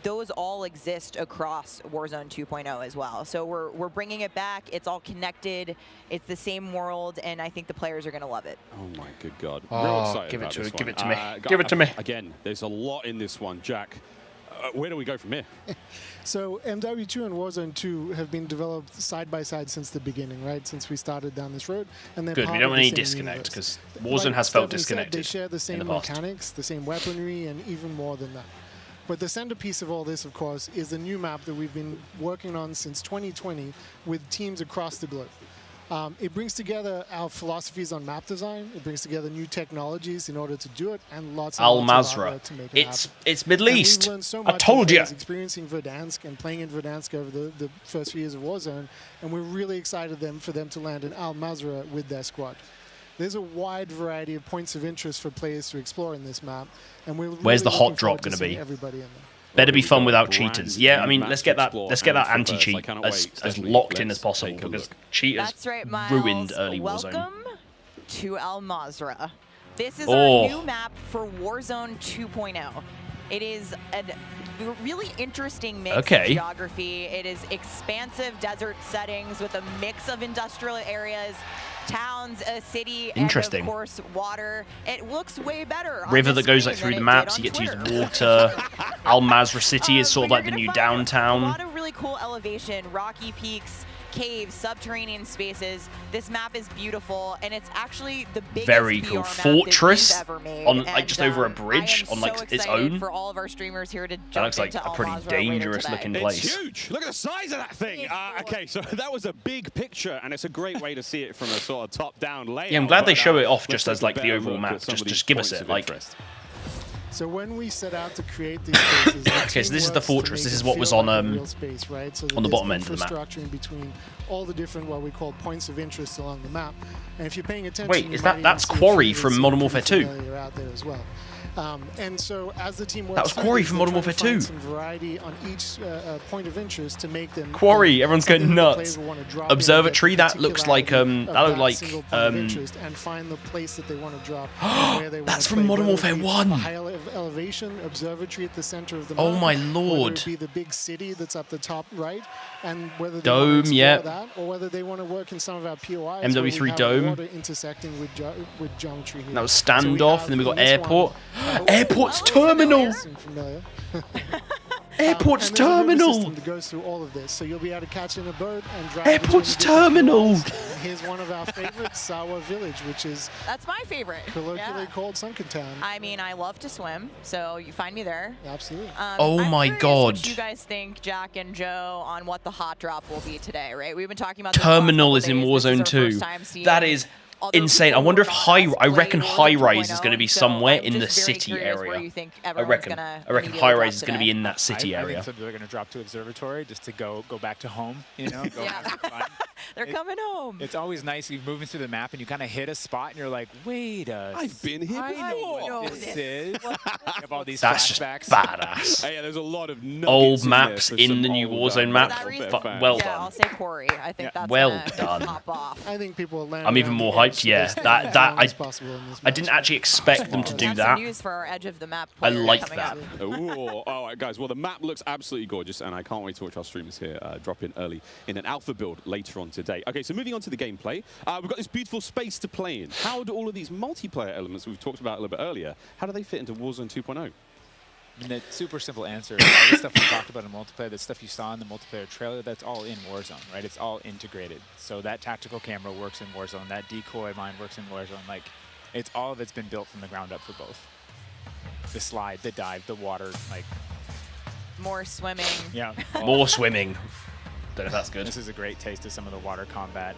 those all exist across Warzone 2.0 as well. So we're bringing it back. It's all connected. It's the same world, and I think the players are going to love it. Oh my good God! Oh, real excited give it about to this me! Give one. it to me! Give it to me! Again, there's a lot in this one, Jack. Where do we go from here? So MW2 and Warzone 2 have been developed side by side since the beginning, right? Since we started down this road, and they're good. We don't want any disconnect because Warzone has felt disconnected. They share the same mechanics, the same weaponry, and even more than that. But the centerpiece of all this, of course, is the new map that we've been working on since 2020 with teams across the globe. It brings together our philosophies on map design. It brings together new technologies in order to do it, and lots of hardware to make it happen. It's Middle East. We've learned so much I told you. Experiencing Verdansk and playing in Verdansk over the first few years of Warzone, and we're really excited for them to land in Al Mazrah with their squad. There's a wide variety of points of interest for players to explore in this map, and we're really Where's the hot looking drop forward to going to seeing be? everybody in there. Better be fun without cheaters. Yeah, I mean, let's get that anti-cheat as locked in as possible because cheaters That's right, Miles. ruined early Warzone. Welcome to Al Mazrah. This is Oh. our new map for Warzone 2.0. It is a really interesting mix of geography. It is expansive desert settings with a mix of industrial areas, towns, a city, and of course water. It looks way better. River that goes like through the maps. You get to use water. Al Mazrah City is sort of like the new downtown. A lot of really cool elevation, rocky peaks, caves, subterranean spaces. This map is beautiful, and it's actually the biggest Very VR cool map fortress that we've ever made. on like just over a bridge on like so its own. For all of our streamers here to jump That looks like into a pretty Al Mazrah dangerous later looking today. place. It's huge. Look at the size of that thing. Okay, so that was a big picture, and it's a great way to see it from a sort of top-down layout. Yeah, I'm glad they show it off let's just as take a like the better overall look map. at some of these Just give us points it. of Like, interest. So when we set out to create these spaces, okay, so this is the fortress. This is what was on real space, right? So on the bottom end of the map. Infrastructure in between all the different what we call points of interest along the map. And if you're paying attention, wait, is that's Quarry from Modern Warfare 2? Out there as well. And so as the team works, That was Quarry from Modern Warfare 2. Some variety on each point of interest to make them Quarry, everyone's going nuts. Observatory, that looks like and find the place that they want to drop. Where they That's want to from Modern Warfare 1. A high elevation observatory at the center of the map. Oh my Whether lord. it be the big city that's up the top right, and whether they Dome, want to yeah. that, or whether they want to work in some of our POIs. MW3 where we have Dome. Water intersecting with geometry here. That was So we standoff, have and then we got in this airport. one- Airport's terminal. Familiar. Airport's and there's a river terminal. system that goes through all of this, so you'll be able to catch in a boat and drive. Airport's between the different terminal. POIs. Here's one of our favorites, Sawa Village, which is That's my favorite. colloquially called Sunken Town. I mean, I love to swim, so you find me there. Absolutely. Oh I'm my curious god. What you guys think, Jack and Joe, on what the hot drop will be today, right? We've been talking about this Terminal last is in couple days. This Warzone is our 2. first time seeing That is other insane. I people wonder if who are not I reckon playing high Warzone rise is going to 2.0, be so somewhere I'm in the just very city curious where area. you think I everyone's reckon gonna high immediately rise is drop going to be today. in that city I area. think some people are going to drop to observatory just to go back to home, you know, go have some fun. They're coming home. It's always nice. You're moving through the map and you kind of hit a spot and you're like, wait I've been here before. I know what this is. You have all these That's just flashbacks. badass. Hey, yeah, there's a lot of old nuggets maps for in some the new old, Warzone map. Well Yeah, done. I'll say Corey. I think that's Well gonna done. pop off. I think people will land I'm even around more the edge hyped. to Yeah, just that as long as I possible in this I didn't match. actually expect them to do Have that. some news for our edge of the map. I player like coming that. up. Ooh, all right, guys. Well, the map looks absolutely gorgeous, and I can't wait to watch our streamers here drop in early in an alpha build later on today. Okay, so moving on to the gameplay, we've got this beautiful space to play in. How do all of these multiplayer elements we've talked about a little bit earlier, how do they fit into Warzone 2.0? And the super simple answer is all the stuff we talked about in multiplayer, the stuff you saw in the multiplayer trailer, that's all in Warzone, right? It's all integrated. So that tactical camera works in Warzone, that decoy mine works in Warzone. Like, it's all of it's been built from the ground up for both. The slide, the dive, the water, like. More swimming. Yeah. More swimming. Don't know if that's good. This is a great taste of some of the water combat.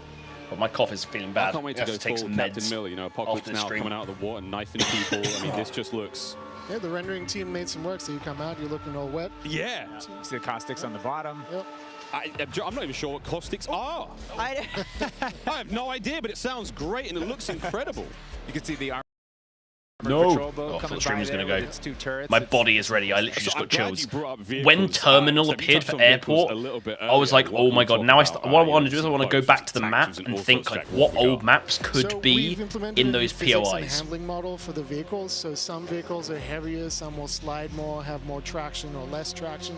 But my cough is feeling bad. I can't wait to I go have to take full some Captain meds Miller, you know, Apocalypse after the Now stream. coming out of the water, knifing people. I mean, this just looks... Yeah, the rendering team made some work, so you come out, you're looking all wet. Yeah. You see the caustics on the bottom. Yep. I'm not even sure what caustics are. I have no idea, but it sounds great and it looks incredible. You can see the armor No. patrol boat Oh, I thought coming the stream by was going there to with its 2 turrets. go. My body is ready. I literally just I'm got glad chills. you brought up vehicles. When Terminal So we appeared touched for on vehicles Airport, a little bit I was earlier. like, What oh can my we god. talk Now about? what I want to do Yeah, is I want to go boats, back to the tactics, map and and all think sorts like of what tactics. old maps could So be we've implemented in a new those physics and POIs. handling model for the vehicles. So some vehicles are heavier, some will slide more, have more traction or less traction.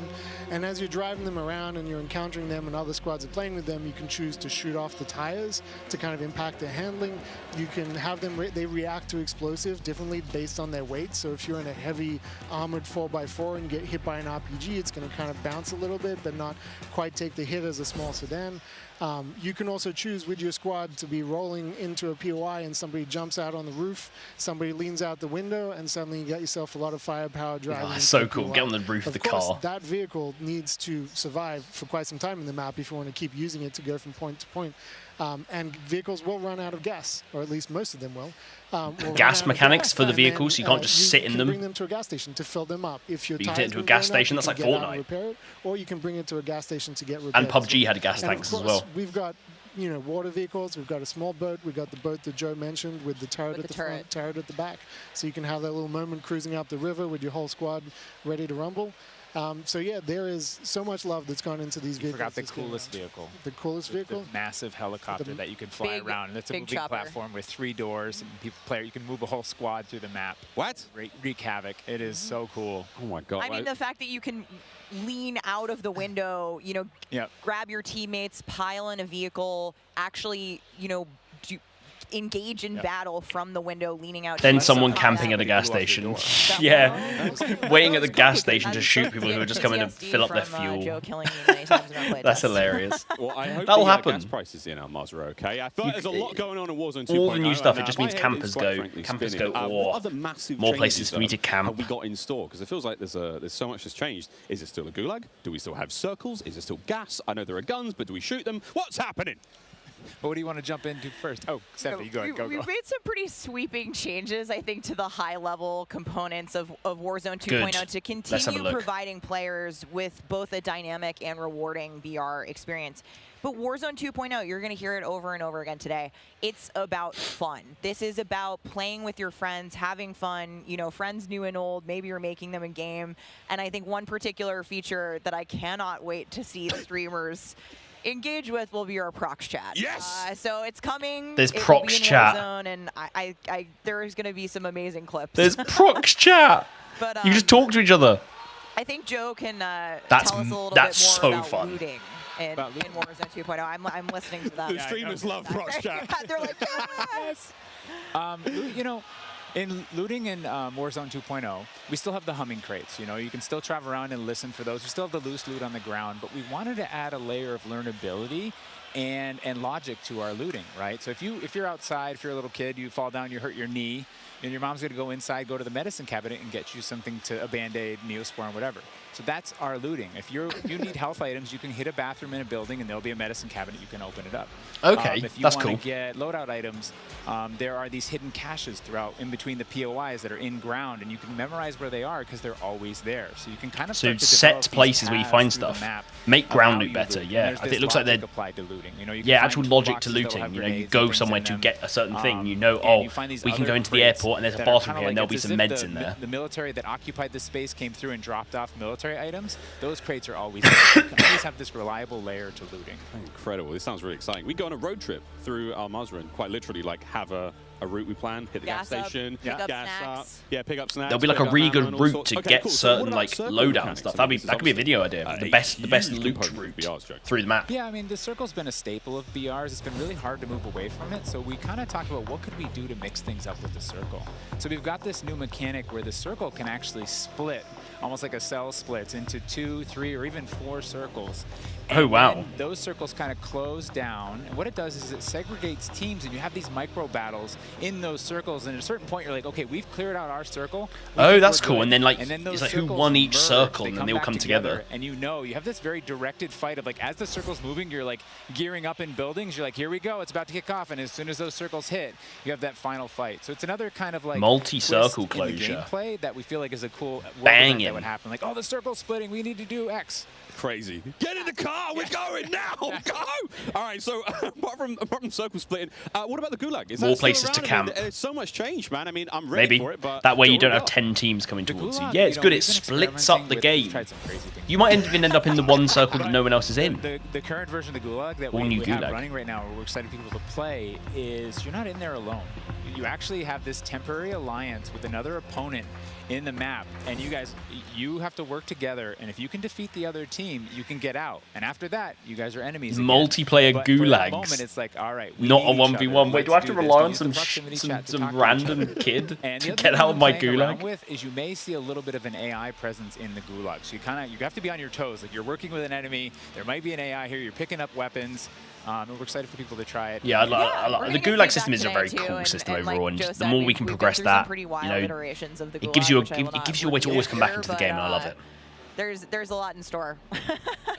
And as you're driving them around and you're encountering them and other squads are playing with them, you can choose to shoot off the tires to kind of impact their handling. You can have them, they react to explosives differently based on their weight. So if you're in a heavy armored 4x4 and get hit by an RPG, it's going to kind of bounce a little bit, but not quite take the hit as a small sedan. You can also choose with your squad to be rolling into a POI and somebody jumps out on the roof, somebody leans out the window, and suddenly you get yourself a lot of firepower driving. Oh, into so the cool. POI. Get on the roof of the course, car. That vehicle needs to survive for quite some time in the map if you want to keep using it to go from point to point. And vehicles will run out of gas, or at least most of them will. Gas mechanics for the vehicles, so you can't just sit in them. Bring them to a gas station to fill them up. If your You can tires take it to a been gas blown up, station, you that's like can get out Fortnite. and repair it, or you can bring it to a gas station to get repaired. And as well. PUBG had gas And of tanks as course, well. We've got, you know, water vehicles. We've got a small boat. We've got the boat that Joe mentioned with the turret at the front, turret at the back. So you can have that little moment cruising up the river with your whole squad ready to rumble. So yeah, there is so much love that's gone into these You vehicles. forgot the this game coolest round. vehicle. The coolest vehicle? The massive helicopter that you can fly big- around. And it's a big moving chopper. platform with 3 doors, and you can move a whole squad through the map. What? Wreak havoc. It is so cool. Oh my god. I mean, the fact that you can lean out of the window, you know, Yep. grab your teammates, pile in a vehicle, actually, you know, engage in battle from the window, leaning out. Then to someone combat. camping at a gas station. Yeah. Waiting at the gas station to shoot people who are just coming to PTSD fill up their from, fuel. Joe killing me many times in our play That's test. hilarious. Well, I hope That'll the happen. gas prices in Almaz are okay. I feel like there's a lot going on in Warzone 2.0. All the new stuff, it and, just my means head campers is quite go. frankly Campers spinning. go, What "Oh, other massive more changes, places for me to camp." have we got in store? Because it feels like there's so much that's changed. Is it still a gulag? Do we still have circles? Is it still gas? I know there are guns, but do we shoot them? What's happening? But what do you want to jump into first? Oh, Stephanie, go ahead. Go. We've made some pretty sweeping changes, I think, to the high-level components of Warzone 2.0 Good. to Let's have a continue look. providing players with both a dynamic and rewarding VR experience. But Warzone 2.0, you're going to hear it over and over again today. It's about fun. This is about playing with your friends, having fun, you know, friends new and old. Maybe you're making them in game. And I think one particular feature that I cannot wait to see the streamers engage with will be our prox chat. Yes. So it's coming. There's It will prox be in chat. Warzone, and there's going to be some amazing clips. There's prox chat. But, You just talk to each other. I think Joe can That's tell us a little that's bit more so about fun. looting in Warzone 2.0. I'm listening to that. The streamers love prox chat. They're like, yes. You know, in looting in Warzone 2.0, we still have the humming crates. You know, you can still travel around and listen for those. We still have the loose loot on the ground, but we wanted to add a layer of learnability and logic to our looting, right? So if you're outside, if you're a little kid, you fall down, you hurt your knee, and your mom's gonna go inside, go to the medicine cabinet and get you something a Band-Aid, Neosporin, whatever. So that's our looting. If you need health items, you can hit a bathroom in a building and there'll be a medicine cabinet, you can open it up. Okay, if you that's want to cool. get loadout items, there are these hidden caches throughout in between the POIs that are in ground, and you can memorize where they are because they're always there. So you can kind of So start to set develop these places where you paths find through the stuff. map Make of ground how loot you better, loot. yeah. And I think it looks like logic they're applied to looting. looting. You know, you can Yeah, find actual logic to toolboxes that will looting. have You know, you grenades go and things somewhere in to them. get a certain thing. You know, And oh, you find these we can other go into the crates airport and there's a that are bathroom kinda here and like there'll be it's some as if meds the- in there. The military that occupied the space came through and dropped off military items. Those crates are always there. You can always have this reliable layer to looting. Incredible. This sounds really exciting. We go on a road trip through Al Mazrah and quite literally like have a route we plan, hit the gas Gas up, station, pick up gas snacks. up, pick up snacks. There'll be like pick a up really ammo good and all route sorts. to Okay, get cool. So what certain about like circle loadown mechanics? stuff. I mean, That could be a video idea. obviously The best a loot huge route component of BR's through the map. Yeah, I mean, the circle's been a staple of BRs. It's been really hard to move away from it, so we kind of talked about what could we do to mix things up with the circle. So we've got this new mechanic where the circle can actually split, almost like a cell splits, into 2, 3, or even 4 circles. Oh, wow. Then those circles kind of close down, and what it does is it segregates teams, and you have these micro battles in those circles, and at a certain point you're like, okay, we've cleared out our circle. Oh, that's cool. Good. And then like those it's like who circles won each merge, circle and then they all back come together. And you know, you have this very directed fight of like, as the circle's moving, you're like gearing up in buildings. You're like, here we go, it's about to kick off. And as soon as those circles hit, you have that final fight. So it's another kind of like Multi-circle twist in the closure. gameplay that we feel like is a cool world event Banging. that would happen. Like, oh, the circle's splitting, we need to do X. Crazy. Get in the car, we're going now, go! All right, so apart from circle splitting, what about the Gulag? Is More that still places to around? I camp. mean, there's so much change, man. I mean, I'm ready Maybe. for it, but That way you still don't have really 10 teams coming towards you. Gulag, Yeah, it's good. we've It been splits up the experimenting with- game. we've tried some crazy things. You might even end up in the one circle that no one else is in. The current version of the Gulag that All we new have Gulag. running right now, where we're excited people to play, is you're not in there alone. You actually have this temporary alliance with another opponent in the map, and you have to work together, and if you can defeat the other team, you can get out. And after that, you guys are enemies again. Multiplayer But for the gulags. moment, it's like, all right, we Not need a each 1v1. other. Wait, do I have Let's to do this. rely To on use the proximity chat to some talk to each random other. kid And the to other get thing out of I'm my playing around gulag? with is you may see a little bit of an AI presence in the gulag. So you have to be on your toes. Like, you're working with an enemy. There might be an AI here. You're picking up weapons. And we're excited for people to try it. Yeah, the Gulag system is a very feedback cool today, system too, overall, and and Joe the more said we can we've been progress through some that, pretty you wild know, iterations of the it gives you Gulag, which I will not a way to always come back into the game, and I love it. There's a lot in store.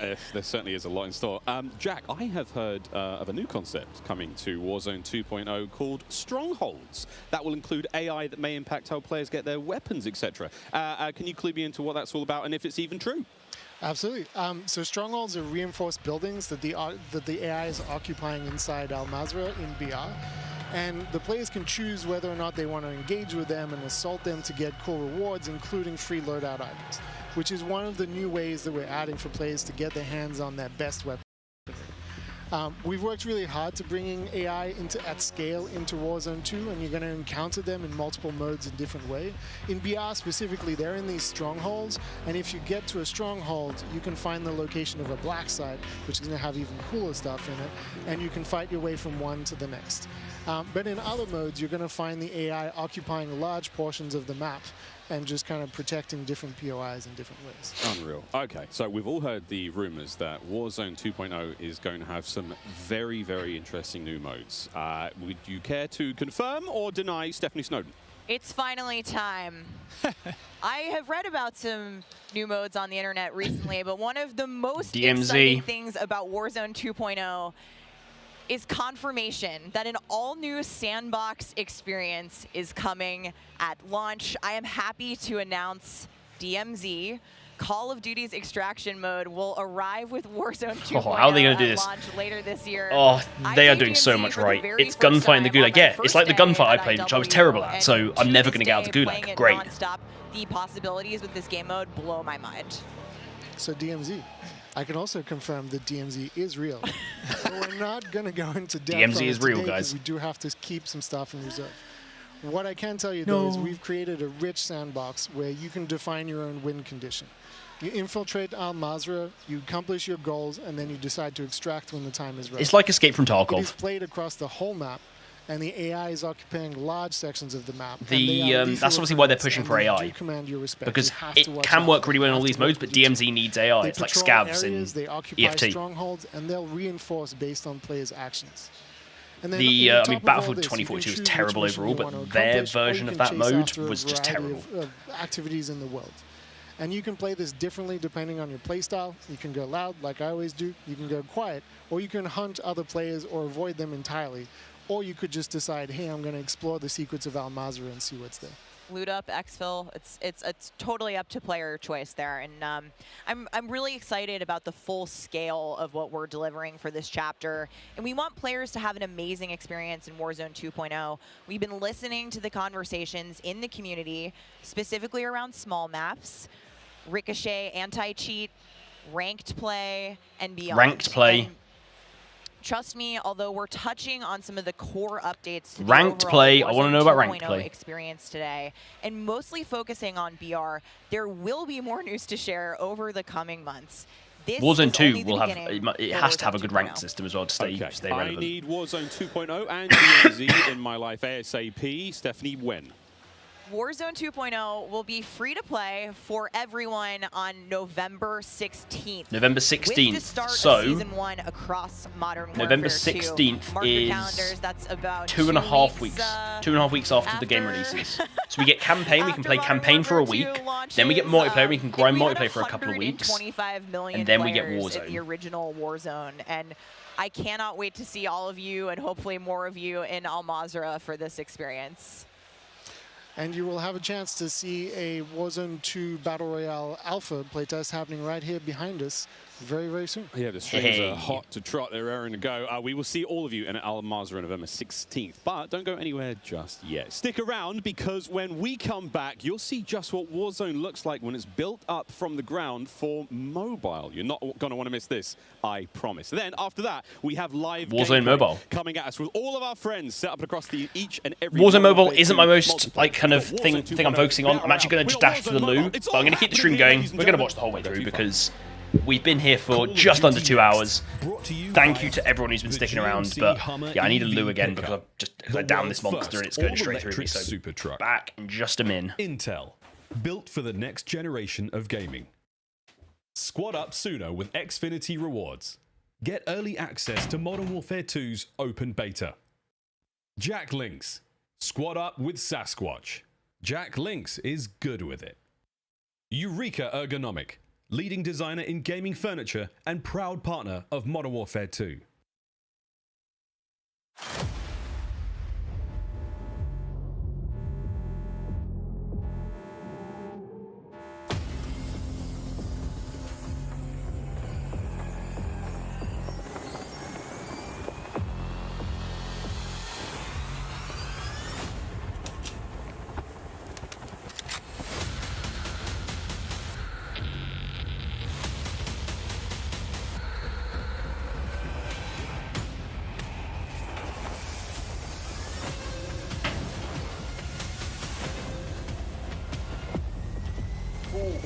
There certainly is a lot in store. Jack, I have heard of a new concept coming to Warzone 2.0 called Strongholds. That will include AI that may impact how players get their weapons, etc. Can you clue me into what that's all about and if it's even true? Absolutely. So strongholds are reinforced buildings that the AI is occupying inside Al Mazrah in BR. And the players can choose whether or not they want to engage with them and assault them to get cool rewards, including free loadout items, which is one of the new ways that we're adding for players to get their hands on their best weapon. We've worked really hard to bringing AI at scale into Warzone 2, and you're going to encounter them in multiple modes in different ways. In BR specifically, they're in these strongholds, and if you get to a stronghold, you can find the location of a black site, which is going to have even cooler stuff in it, and you can fight your way from one to the next. But in other modes, you're going to find the AI occupying large portions of the map and just kind of protecting different POIs in different ways. Unreal. Okay, so we've all heard the rumors that Warzone 2.0 is going to have some very, very interesting new modes. Would you care to confirm or deny Stephanie Snowden? It's finally time. I have read about some new modes on the internet recently, but one of the most exciting things about Warzone 2.0 is confirmation that an all-new sandbox experience is coming at launch. I am happy to announce DMZ, Call of Duty's extraction mode, will arrive with Warzone 2.0 how are they going to do this? launch later this year. Oh, they are doing so much right. It's gunfight in the Gulag. Yeah, it's like the gunfight I played, which I was terrible at, so I'm never going to get out of the Gulag. Great. The possibilities with this game mode blow my mind. So DMZ. I can also confirm that DMZ is real. But we're not going to go into depth DMZ on is it real, today, guys. We do have to keep some stuff in reserve. What I can tell you, though, is we've created a rich sandbox where you can define your own win condition. You infiltrate Al Mazrah, you accomplish your goals, and then you decide to extract when the time is right. It's like Escape from Tarkov. It is played across the whole map, and the AI is occupying large sections of the map. That's obviously why they're pushing for AI, because it can work really well in all these modes, but DMZ needs AI. It's like scavs in they occupy EFT. strongholds, and they'll reinforce based on players' actions. And then I mean, Battlefield 2042 was terrible overall, but their version of that mode was just terrible. Of activities in the world. And you can play this differently depending on your playstyle. You can go loud, like I always do. You can go quiet, or you can hunt other players or avoid them entirely. Or you could just decide, hey, I'm going to explore the secrets of Al Mazrah and see what's there. loot up, exfil. It's totally up to player choice there, and I'm really excited about the full scale of what we're delivering for this chapter. And we want players to have an amazing experience in Warzone 2.0. We've been listening to the conversations in the community, specifically around small maps, Ricochet, anti-cheat, ranked play, and beyond. Ranked play. And trust me, although we're touching on some of the core updates to the Ranked overall play, I Warzone want to know about ranked 2.0 play. experience today, and mostly focusing on BR, there will be more news to share over the coming months. This Warzone is 2 only the will have, beginning it for has to have a Warzone good 2.0. rank system as well to stay I relevant. need Warzone 2.0 and DMZ in my life ASAP. Stephanie, when? Warzone 2.0 will be free to play for everyone on November 16th. November With 16th. the start So, of Season 1 across Modern Warfare November 2. 16th Mark your is calendars, that's about 2.5 weeks. 2.5 weeks after the game releases. So we get campaign, we can play campaign for a week. Then we get multiplayer, we can grind multiplayer for a couple of weeks. 25 million And then we get players in Warzone. the original Warzone. And I cannot wait to see all of you and hopefully more of you in Al Mazrah for this experience. And you will have a chance to see a Warzone 2 Battle Royale Alpha playtest happening right here behind us very, very soon. Yeah, the strings are hot to trot. They're raring to go. We will see all of you in Al Mazrah on November 16th. But don't go anywhere just yet. Stick around, because when we come back, you'll see just what Warzone looks like when it's built up from the ground for mobile. You're not going to want to miss this, I promise. Then, after that, we have live Warzone gameplay Mobile coming at us with all of our friends set up across each and every Warzone Mobile isn't my most kind of thing I'm focusing on. I'm actually going to just dash to the loo, but I'm going to keep the stream going. We're going to watch the whole way through because we've been here for just under 2 hours. Thank you to everyone who's been sticking around, but yeah, I need a loo again because I downed this monster and it's going straight through me. So super truck. Back in just a min. Intel, built for the next generation of gaming. Squad up sooner with Xfinity rewards. Get early access to Modern Warfare 2's open beta. Jack Links, squad up with Sasquatch. Jack Links is good with it. Eureka Ergonomic, leading designer in gaming furniture and proud partner of Modern Warfare 2.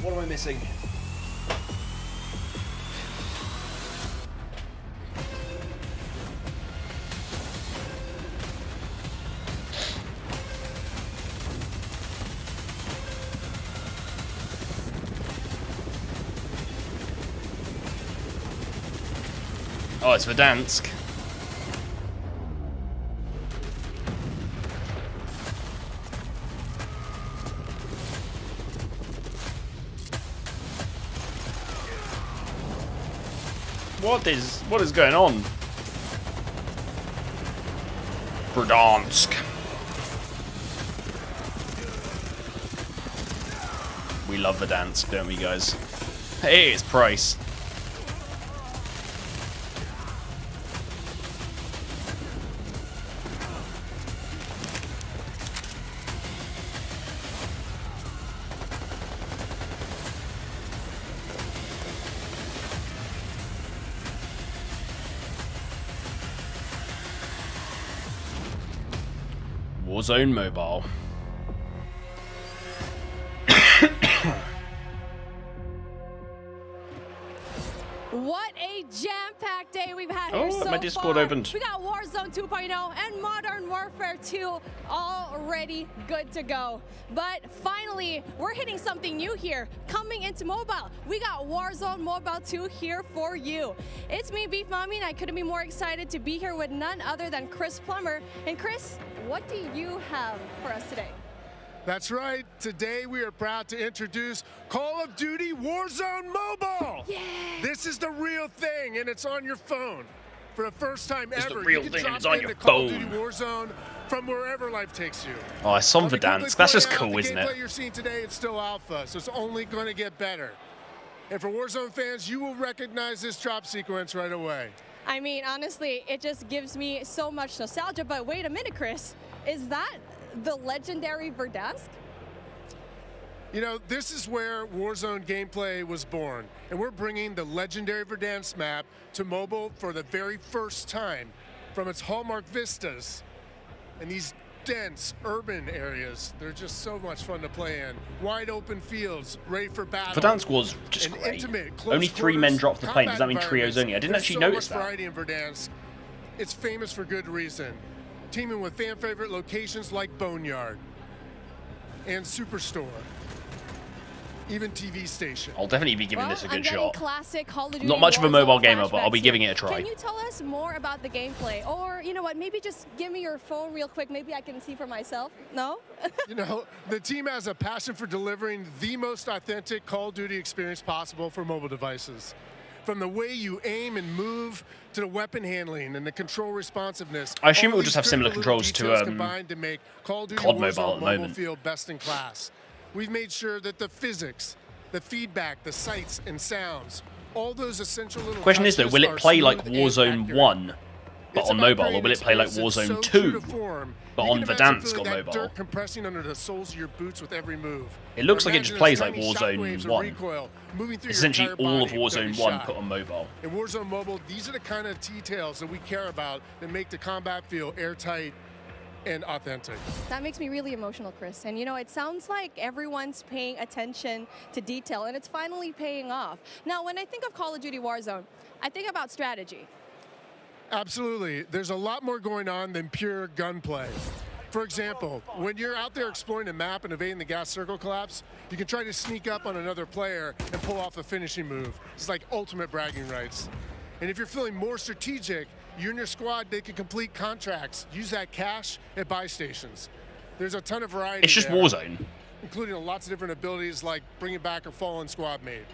What am I missing? Oh, it's Verdansk. What is going on? Verdansk. We love Verdansk, don't we, guys? Hey, it's Price. Warzone Mobile. What a jam-packed day we've had Oh, here so my Discord far. opened. We got Warzone 2.0 and Modern Warfare 2 already good to go. But finally, we're hitting something new here. Coming into mobile, we got Warzone Mobile 2 here for you. It's me, Beef Mommy, and I couldn't be more excited to be here with none other than Chris Plummer. And Chris, what do you have for us today? That's right. Today we are proud to introduce Call of Duty Warzone Mobile. Yeah. This is the real thing, and it's on your phone. For the first time It's ever, the real you thing, can and it's drop on into your Call of phone. Duty Warzone from wherever life takes you. Oh, I saw Verdansk. That's just cool, isn't The gameplay it? you're seeing today, it's still alpha, so it's only going to get better. And for Warzone fans, you will recognize this drop sequence right away. I mean, honestly, it just gives me so much nostalgia. But wait a minute, Chris. Is that the legendary Verdansk? You know, this is where Warzone gameplay was born. And we're bringing the legendary Verdansk map to mobile for the very first time from its hallmark vistas and these dense urban areas. They're just so much fun to play in. Wide open fields, ready for battle. Verdansk was just great. Intimate, Only 3 men dropped the plane. Does that mean trios only? I didn't actually notice that. There's so much variety in Verdansk. It's famous for good reason. Teaming with fan favorite locations like Boneyard and Superstore. Even TV station. I'll definitely be giving this a good shot. Classic Call of Duty Not much of a mobile Warzone gamer, but I'll be flashbacks giving here. it a try. Can you tell us more about the gameplay? Or, you know what, maybe just give me your phone real quick. Maybe I can see for myself. No? You know, the team has a passion for delivering the most authentic Call of Duty experience possible for mobile devices. From the way you aim and move to the weapon handling and the control responsiveness. I assume it will just have similar controls to combined to make Call of Duty COD Warzone Mobile at the moment. feel best in class. We've made sure that the physics, the feedback, the sights and sounds, all those essential little Question is though, will it play like smooth and Warzone accurate. 1 but It's on about mobile, or creating will it play like experience that's Warzone so true 2 to form. but You on can imagine Verdansk feeling on that mobile? dirt compressing under the soles of your boots with every move. It looks like it Imagine just plays those like tiny Warzone shockwaves of 1. recoil moving through It's your essentially entire all of body with every Warzone 1 shot. put on mobile. In Warzone Mobile, these are the kind of details that we care about that make the combat feel airtight and authentic. That makes me really emotional, Chris. And you know, it sounds like everyone's paying attention to detail, and it's finally paying off. Now, when I think of Call of Duty Warzone, I think about strategy. Absolutely. There's a lot more going on than pure gunplay. For example, when you're out there exploring the map and evading the gas circle collapse, you can try to sneak up on another player and pull off a finishing move. It's like ultimate bragging rights. And if you're feeling more strategic, you and your squad, they can complete contracts, use that cash at buy stations. There's a ton of variety. It's just there, Warzone. including lots of different abilities like bringing back a fallen squad mate.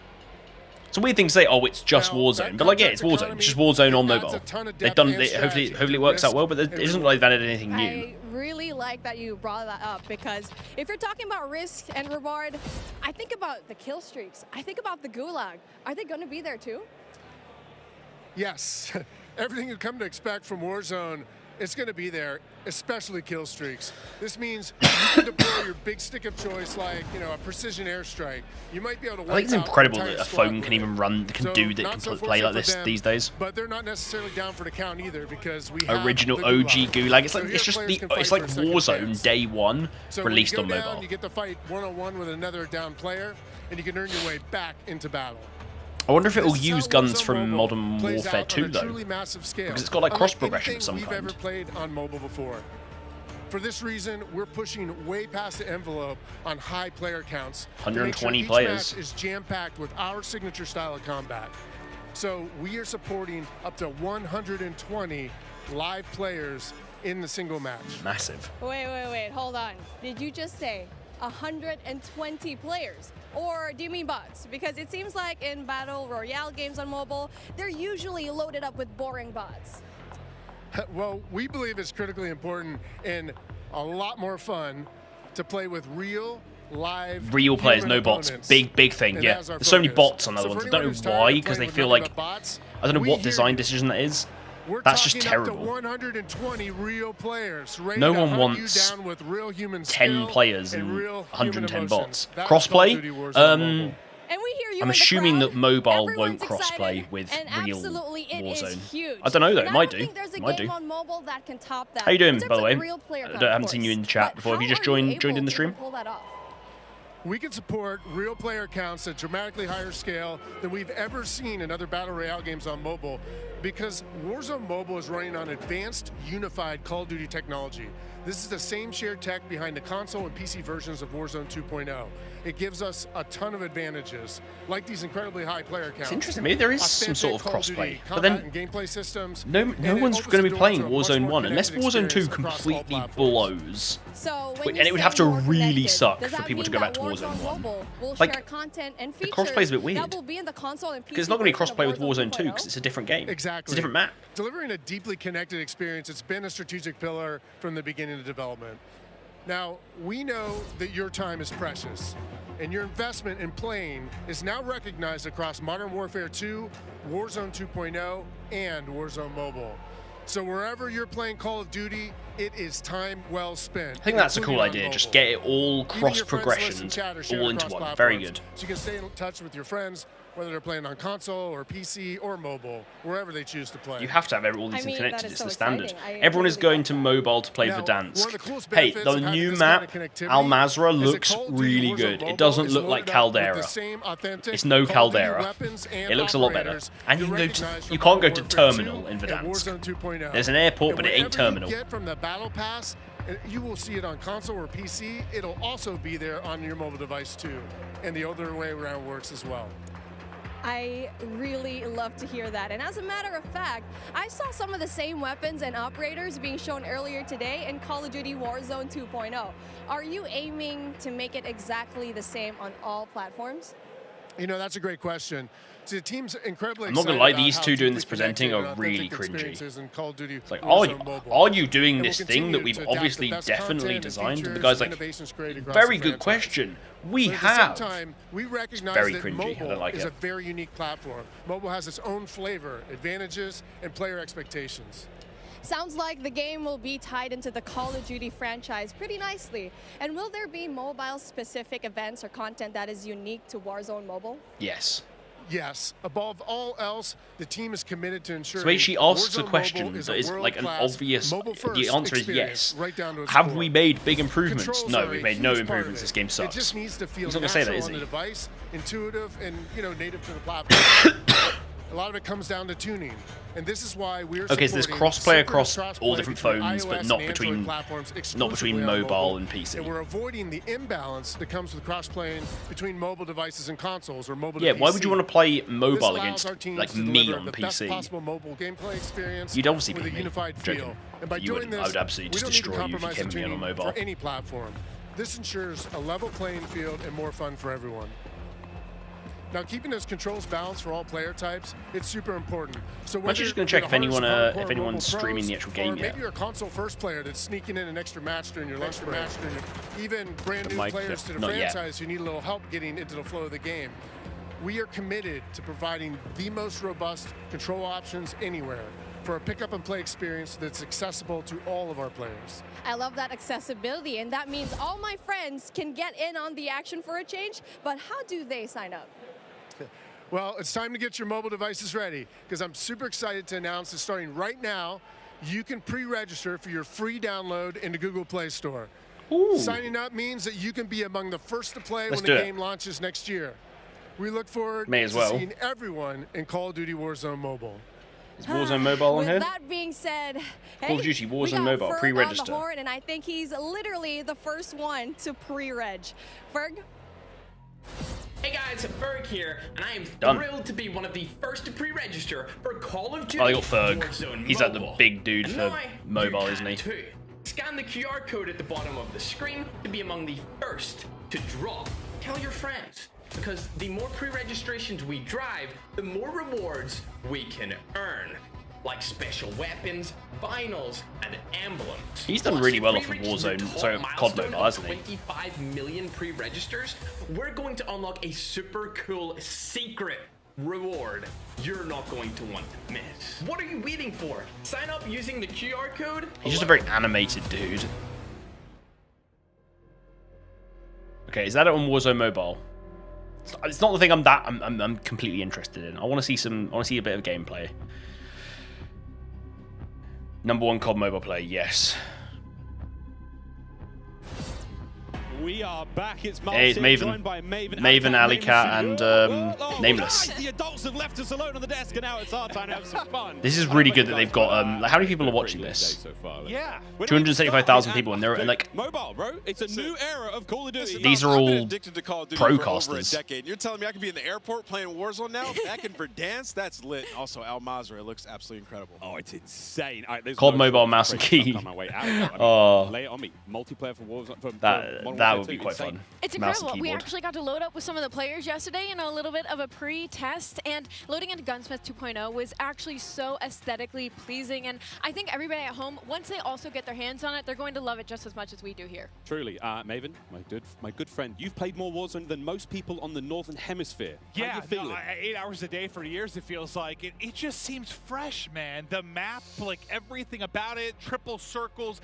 It's a weird thing to say, oh, it's just Warzone. But like, yeah, it's Warzone. It's just Warzone on mobile. They've done it, hopefully it works out well, but it doesn't look like they've added anything new. I really like that you brought that up, because if you're talking about risk and reward, I think about the kill streaks. I think about the gulag. Are they going to be there too? Yes, everything you come to expect from Warzone, it's going to be there, especially kill streaks. This means you can deploy your big stick of choice, like a precision airstrike. You might be able to. I think it's incredible that a phone can even run, can play like this these days. But they're not necessarily down for the count either, because we have Original the OG Gulag. It's like So it's just here the players it's can like fight for a second Warzone chance. day 1 So released when on you go down, mobile. you get to fight one-on-one with another down player, and you can earn your way back into battle. I wonder if it will This is how use guns Warzone from Mobile Modern plays Warfare out 2 on a though, truly massive scale, because it's got like cross unlike progression of some anything we've kind. ever played on mobile before. For this reason, we're pushing way past the envelope on high player counts. to make 120 sure each players. match is jam-packed with our signature style of combat. So we are supporting up to 120 live players in the single match. Massive. Wait, hold on. Did you just say 120 players? Or do you mean bots? Because it seems like in Battle Royale games on mobile, they're usually loaded up with boring bots. Well, we believe it's critically important and a lot more fun to play with real players, human no bots. opponents. Big thing, And yeah. that's our There's so many focus. bots on other So for ones. I anyone don't who's know tired why, of because they playing feel with nothing like but bots, I don't know we what hear design you. decision that is. We're That's just talking up to terrible. 120 real players ready No to one hunt wants you down with real human 10 skill players and and real 110 human bots. emotion. That's Call of Duty Crossplay? Warzone Mobile. And we hear you I'm in the assuming crowd. that mobile Everyone's won't excited, crossplay with and real absolutely it is Warzone. huge. I don't know though, And it I might don't do. think there's a It might game do. on mobile that can top that. How you doing, in terms by the of way? real player I count, of haven't seen you in course. chat But before. Have you how just are joined in able the to stream? pull that off? We can support real player counts at dramatically higher scale than we've ever seen in other Battle Royale games on mobile, because Warzone Mobile is running on advanced, unified Call of Duty technology. This is the same shared tech behind the console and PC versions of Warzone 2.0. It gives us a ton of advantages, like these incredibly high player counts. It's interesting. Maybe there is some sort of authentic Call of Duty crossplay, but combat then and gameplay systems, no and one's opens going to the be door playing to a much Warzone more 1 unless connected Warzone 2 experience across all completely platforms. blows. So when And you it would say have to more really connected, suck does for that people to mean go back to that Warzone 1. Mobile will Like, share content and the features crossplay's a bit weird. that will be in the console and PC Because it's not going to be version of crossplay with Warzone 2 2.0? because it's a different game. Exactly. Exactly. It's a different map. Delivering a deeply connected experience, it's been a strategic pillar from the beginning of development. Now, we know that your time is precious, and your investment in playing is now recognized across Modern Warfare 2, Warzone 2.0, and Warzone Mobile. So wherever you're playing Call of Duty, it is time well spent. I think that's a cool idea. Just get it all cross progressions all into one. Very good. So you can stay in touch with your friends, whether they're playing on console or PC or mobile, wherever they choose to play. You have to have all these things connected. It's so the standard. exciting. Everyone is going to mobile to play Verdansk. Hey, the new map, Al Mazrah, looks really good. It doesn't look like Caldera. It's no Caldera. It looks a lot better. And you can go to, you can't go to Terminal in Verdansk. There's an airport, but it ain't Terminal. You get from the Battle Pass, you will see it on console or PC. It'll also be there on your mobile device too. And the other way around works as well. I really love to hear that. And as a matter of fact, I saw some of the same weapons and operators being shown earlier today in Call of Duty Warzone 2.0. Are you aiming to make it exactly the same on all platforms? You know, that's a great question. So the team's incredibly I'm not gonna lie, these two doing this presenting are really cringy. It's like, are you doing this thing that we've obviously definitely designed? And the guy's like, very good question. We have. At the same time, we recognize very that cringy. I don't like mobile is it. a very unique platform. Mobile has its own flavor, advantages, and player expectations. Sounds like the game will be tied into the Call of Duty franchise pretty nicely. And will there be mobile-specific events or content that is unique to Warzone Mobile? Yes. Yes. Above all else, the team is committed to ensuring. So when she asks a Warzone question Mobile that is like an obvious, mobile-first the answer is experience, yes. right down to its Have core. we made big improvements? Controls No, are we've a made no huge part of improvements. it. This game sucks. It just needs to feel He's not gonna say that, natural is on the he? device, intuitive, and native to the platform. A lot of it comes down to tuning, and this is why we're Okay, so there's supporting crossplay super across crossplay all different between phones, iOS but and not Android between platforms not exclusively between on mobile and PC. And we're avoiding the imbalance that comes with cross-playing between mobile devices and consoles or mobile. Yeah, to why PC. would you want to play mobile This allows against our teams like to me deliver on the best PC? possible mobile gameplay experience You'd obviously with beat a me. unified Joking. feel. And by You doing wouldn't. this, I would absolutely we just don't need to destroy you if you compromise came the to me on a tuning mobile. for any platform. This ensures a level playing field and more fun for everyone. Now, keeping those controls balanced for all player types, it's super important. So I'm actually just going to check if anyone's streaming the actual game yet. Maybe you're a console first player that's sneaking in an extra match during your lunch break. Even brand new players to the franchise who need a little help getting into the flow of the game. We are committed to providing the most robust control options anywhere for a pick-up and play experience that's accessible to all of our players. I love that accessibility, and that means all my friends can get in on the action for a change, but how do they sign up? Well, it's time to get your mobile devices ready, because I'm super excited to announce that starting right now, you can pre-register for your free download in the Google Play Store. Ooh. Signing up means that you can be among the first to play Let's when the do it. game launches next year. We look forward May as to well. seeing everyone in Call of Duty Warzone Mobile. Is Warzone Mobile on here? With that being said, Call of Duty we Warzone got Mobile, Ferg pre-register. on the horn, and I think he's literally the first one to pre-reg. Ferg? Hey guys, Ferg here, and I am thrilled to be one of the first to pre-register for Call of Duty Oh, they got Ferg. Warzone He's like the Mobile. big dude And for now mobile, you isn't he? can too. Scan the QR code at the bottom of the screen to be among the first to draw. Tell your friends, because the more pre-registrations we drive, the more rewards we can earn. Like special weapons, vinyls, and emblems. He's done really well off of Warzone, so COD Mobile, hasn't he? 25 million pre-registers. We're going to unlock a super cool secret reward you're not going to want to miss. What are you waiting for? Sign up using the QR code. He's just a very animated dude. Okay, is that it on Warzone Mobile? It's not the thing I'm completely interested in. I want to see a bit of gameplay. #1 COD Mobile play, yes. We are back. It's Hey, it's Maven. joined by Maven, Alicat, and Nameless. The adults have left us alone on the desk, and now it's our time to have some fun. This is really good that they've got. Like, how many people are watching this? Yeah. 275,000 people, and they're like. Mobile, bro. It's a new era of Call of Duty. These are I've been all addicted to Call of Duty for over a procasters. decade. You're telling me I could be in the airport playing Warzone now? Back in Verdansk? That's lit. Also, Al Mazrah, it looks absolutely incredible. Oh, it's insane. There's COD no Mobile shortage of mouse and crazy key. stuff on my way out. I mean, Oh. lay it on me. Multiplayer for Warzone. For That That would be quite fun. It's Mouse and incredible. We keyboard. actually got to load up with some of the players yesterday, a little bit of a pre-test, and loading into Gunsmith 2.0 was actually so aesthetically pleasing, and I think everybody at home, once they also get their hands on it, they're going to love it just as much as we do here. Truly. Maven, my good friend, you've played more Warzone than most people on the Northern Hemisphere. Yeah, how you feeling? 8 hours a day for years, it feels like. It just seems fresh, man. The map, like everything about it, triple circles,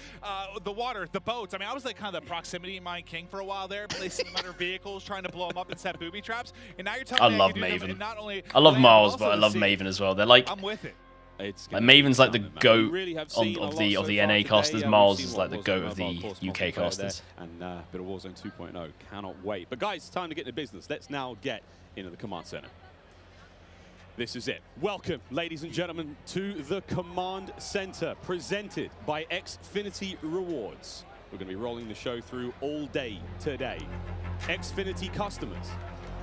the water, the boats. I mean, I was like kind of the proximity mine king for a while there, placing them under vehicles, trying to blow them up and set booby traps. And now you're telling me I love can do them Maven. in not only I love land, Miles, also but I the love sea. Maven as well. They're like, I'm with it. Like Maven's like the goat really have of seen a lot the so far NA today. casters. We've Miles seen is what like the Warzone goat of Mobile, the of course, UK multiplayer casters. there, and a bit of Warzone 2.0. Cannot wait. But guys, it's time to get into business. Let's now get into the command center. This is it. Welcome, ladies and gentlemen, to the command center, presented by Xfinity Rewards. We're going to be rolling the show through all day today. Xfinity customers,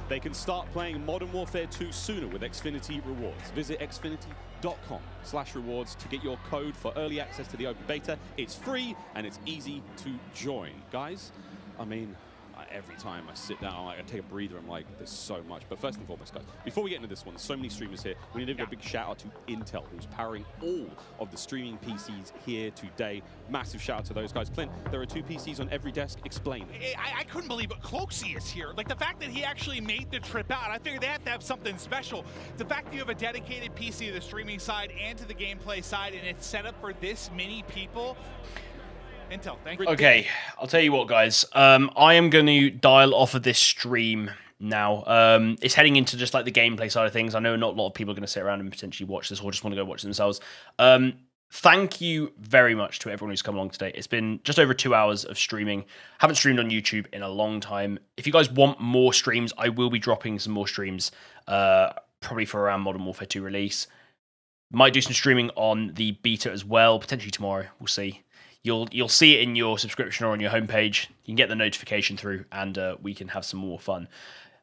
they can start playing Modern Warfare 2 sooner with Xfinity Rewards. Visit xfinity.com/rewards to get your code for early access to the open beta. It's free and it's easy to join. Guys, I mean, every time I sit down, I take a breather, I'm like, there's so much. But first and foremost, guys, before we get into this one, there's so many streamers here. We need to give a big shout out to Intel, who's powering all of the streaming PCs here today. Massive shout out to those guys. Clint, there are 2 PCs on every desk. Explain. I couldn't believe it. Cloaksy is here. Like, the fact that he actually made the trip out, I figured they have to have something special. The fact that you have a dedicated PC to the streaming side and to the gameplay side, and it's set up for this many people. Intel, thank you. Okay, I'll tell you what, guys. I am going to dial off of this stream now. It's heading into just like the gameplay side of things. I know not a lot of people are going to sit around and potentially watch this or just want to go watch it themselves. Thank you very much to everyone who's come along today. It's been just over 2 hours of streaming. Haven't streamed on YouTube in a long time. If you guys want more streams, I will be dropping some more streams, probably for around Modern Warfare 2 release. Might do some streaming on the beta as well, potentially tomorrow. We'll see. You'll see it in your subscription or on your homepage. You can get the notification through, and we can have some more fun.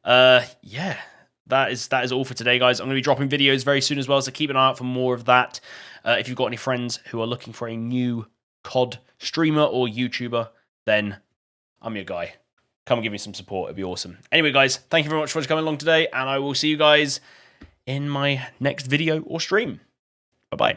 Yeah, that is all for today, guys. I'm going to be dropping videos very soon as well, so keep an eye out for more of that. If you've got any friends who are looking for a new CoD streamer or YouTuber, then I'm your guy. Come and give me some support. It'd be awesome. Anyway, guys, thank you very much for coming along today, and I will see you guys in my next video or stream. Bye-bye.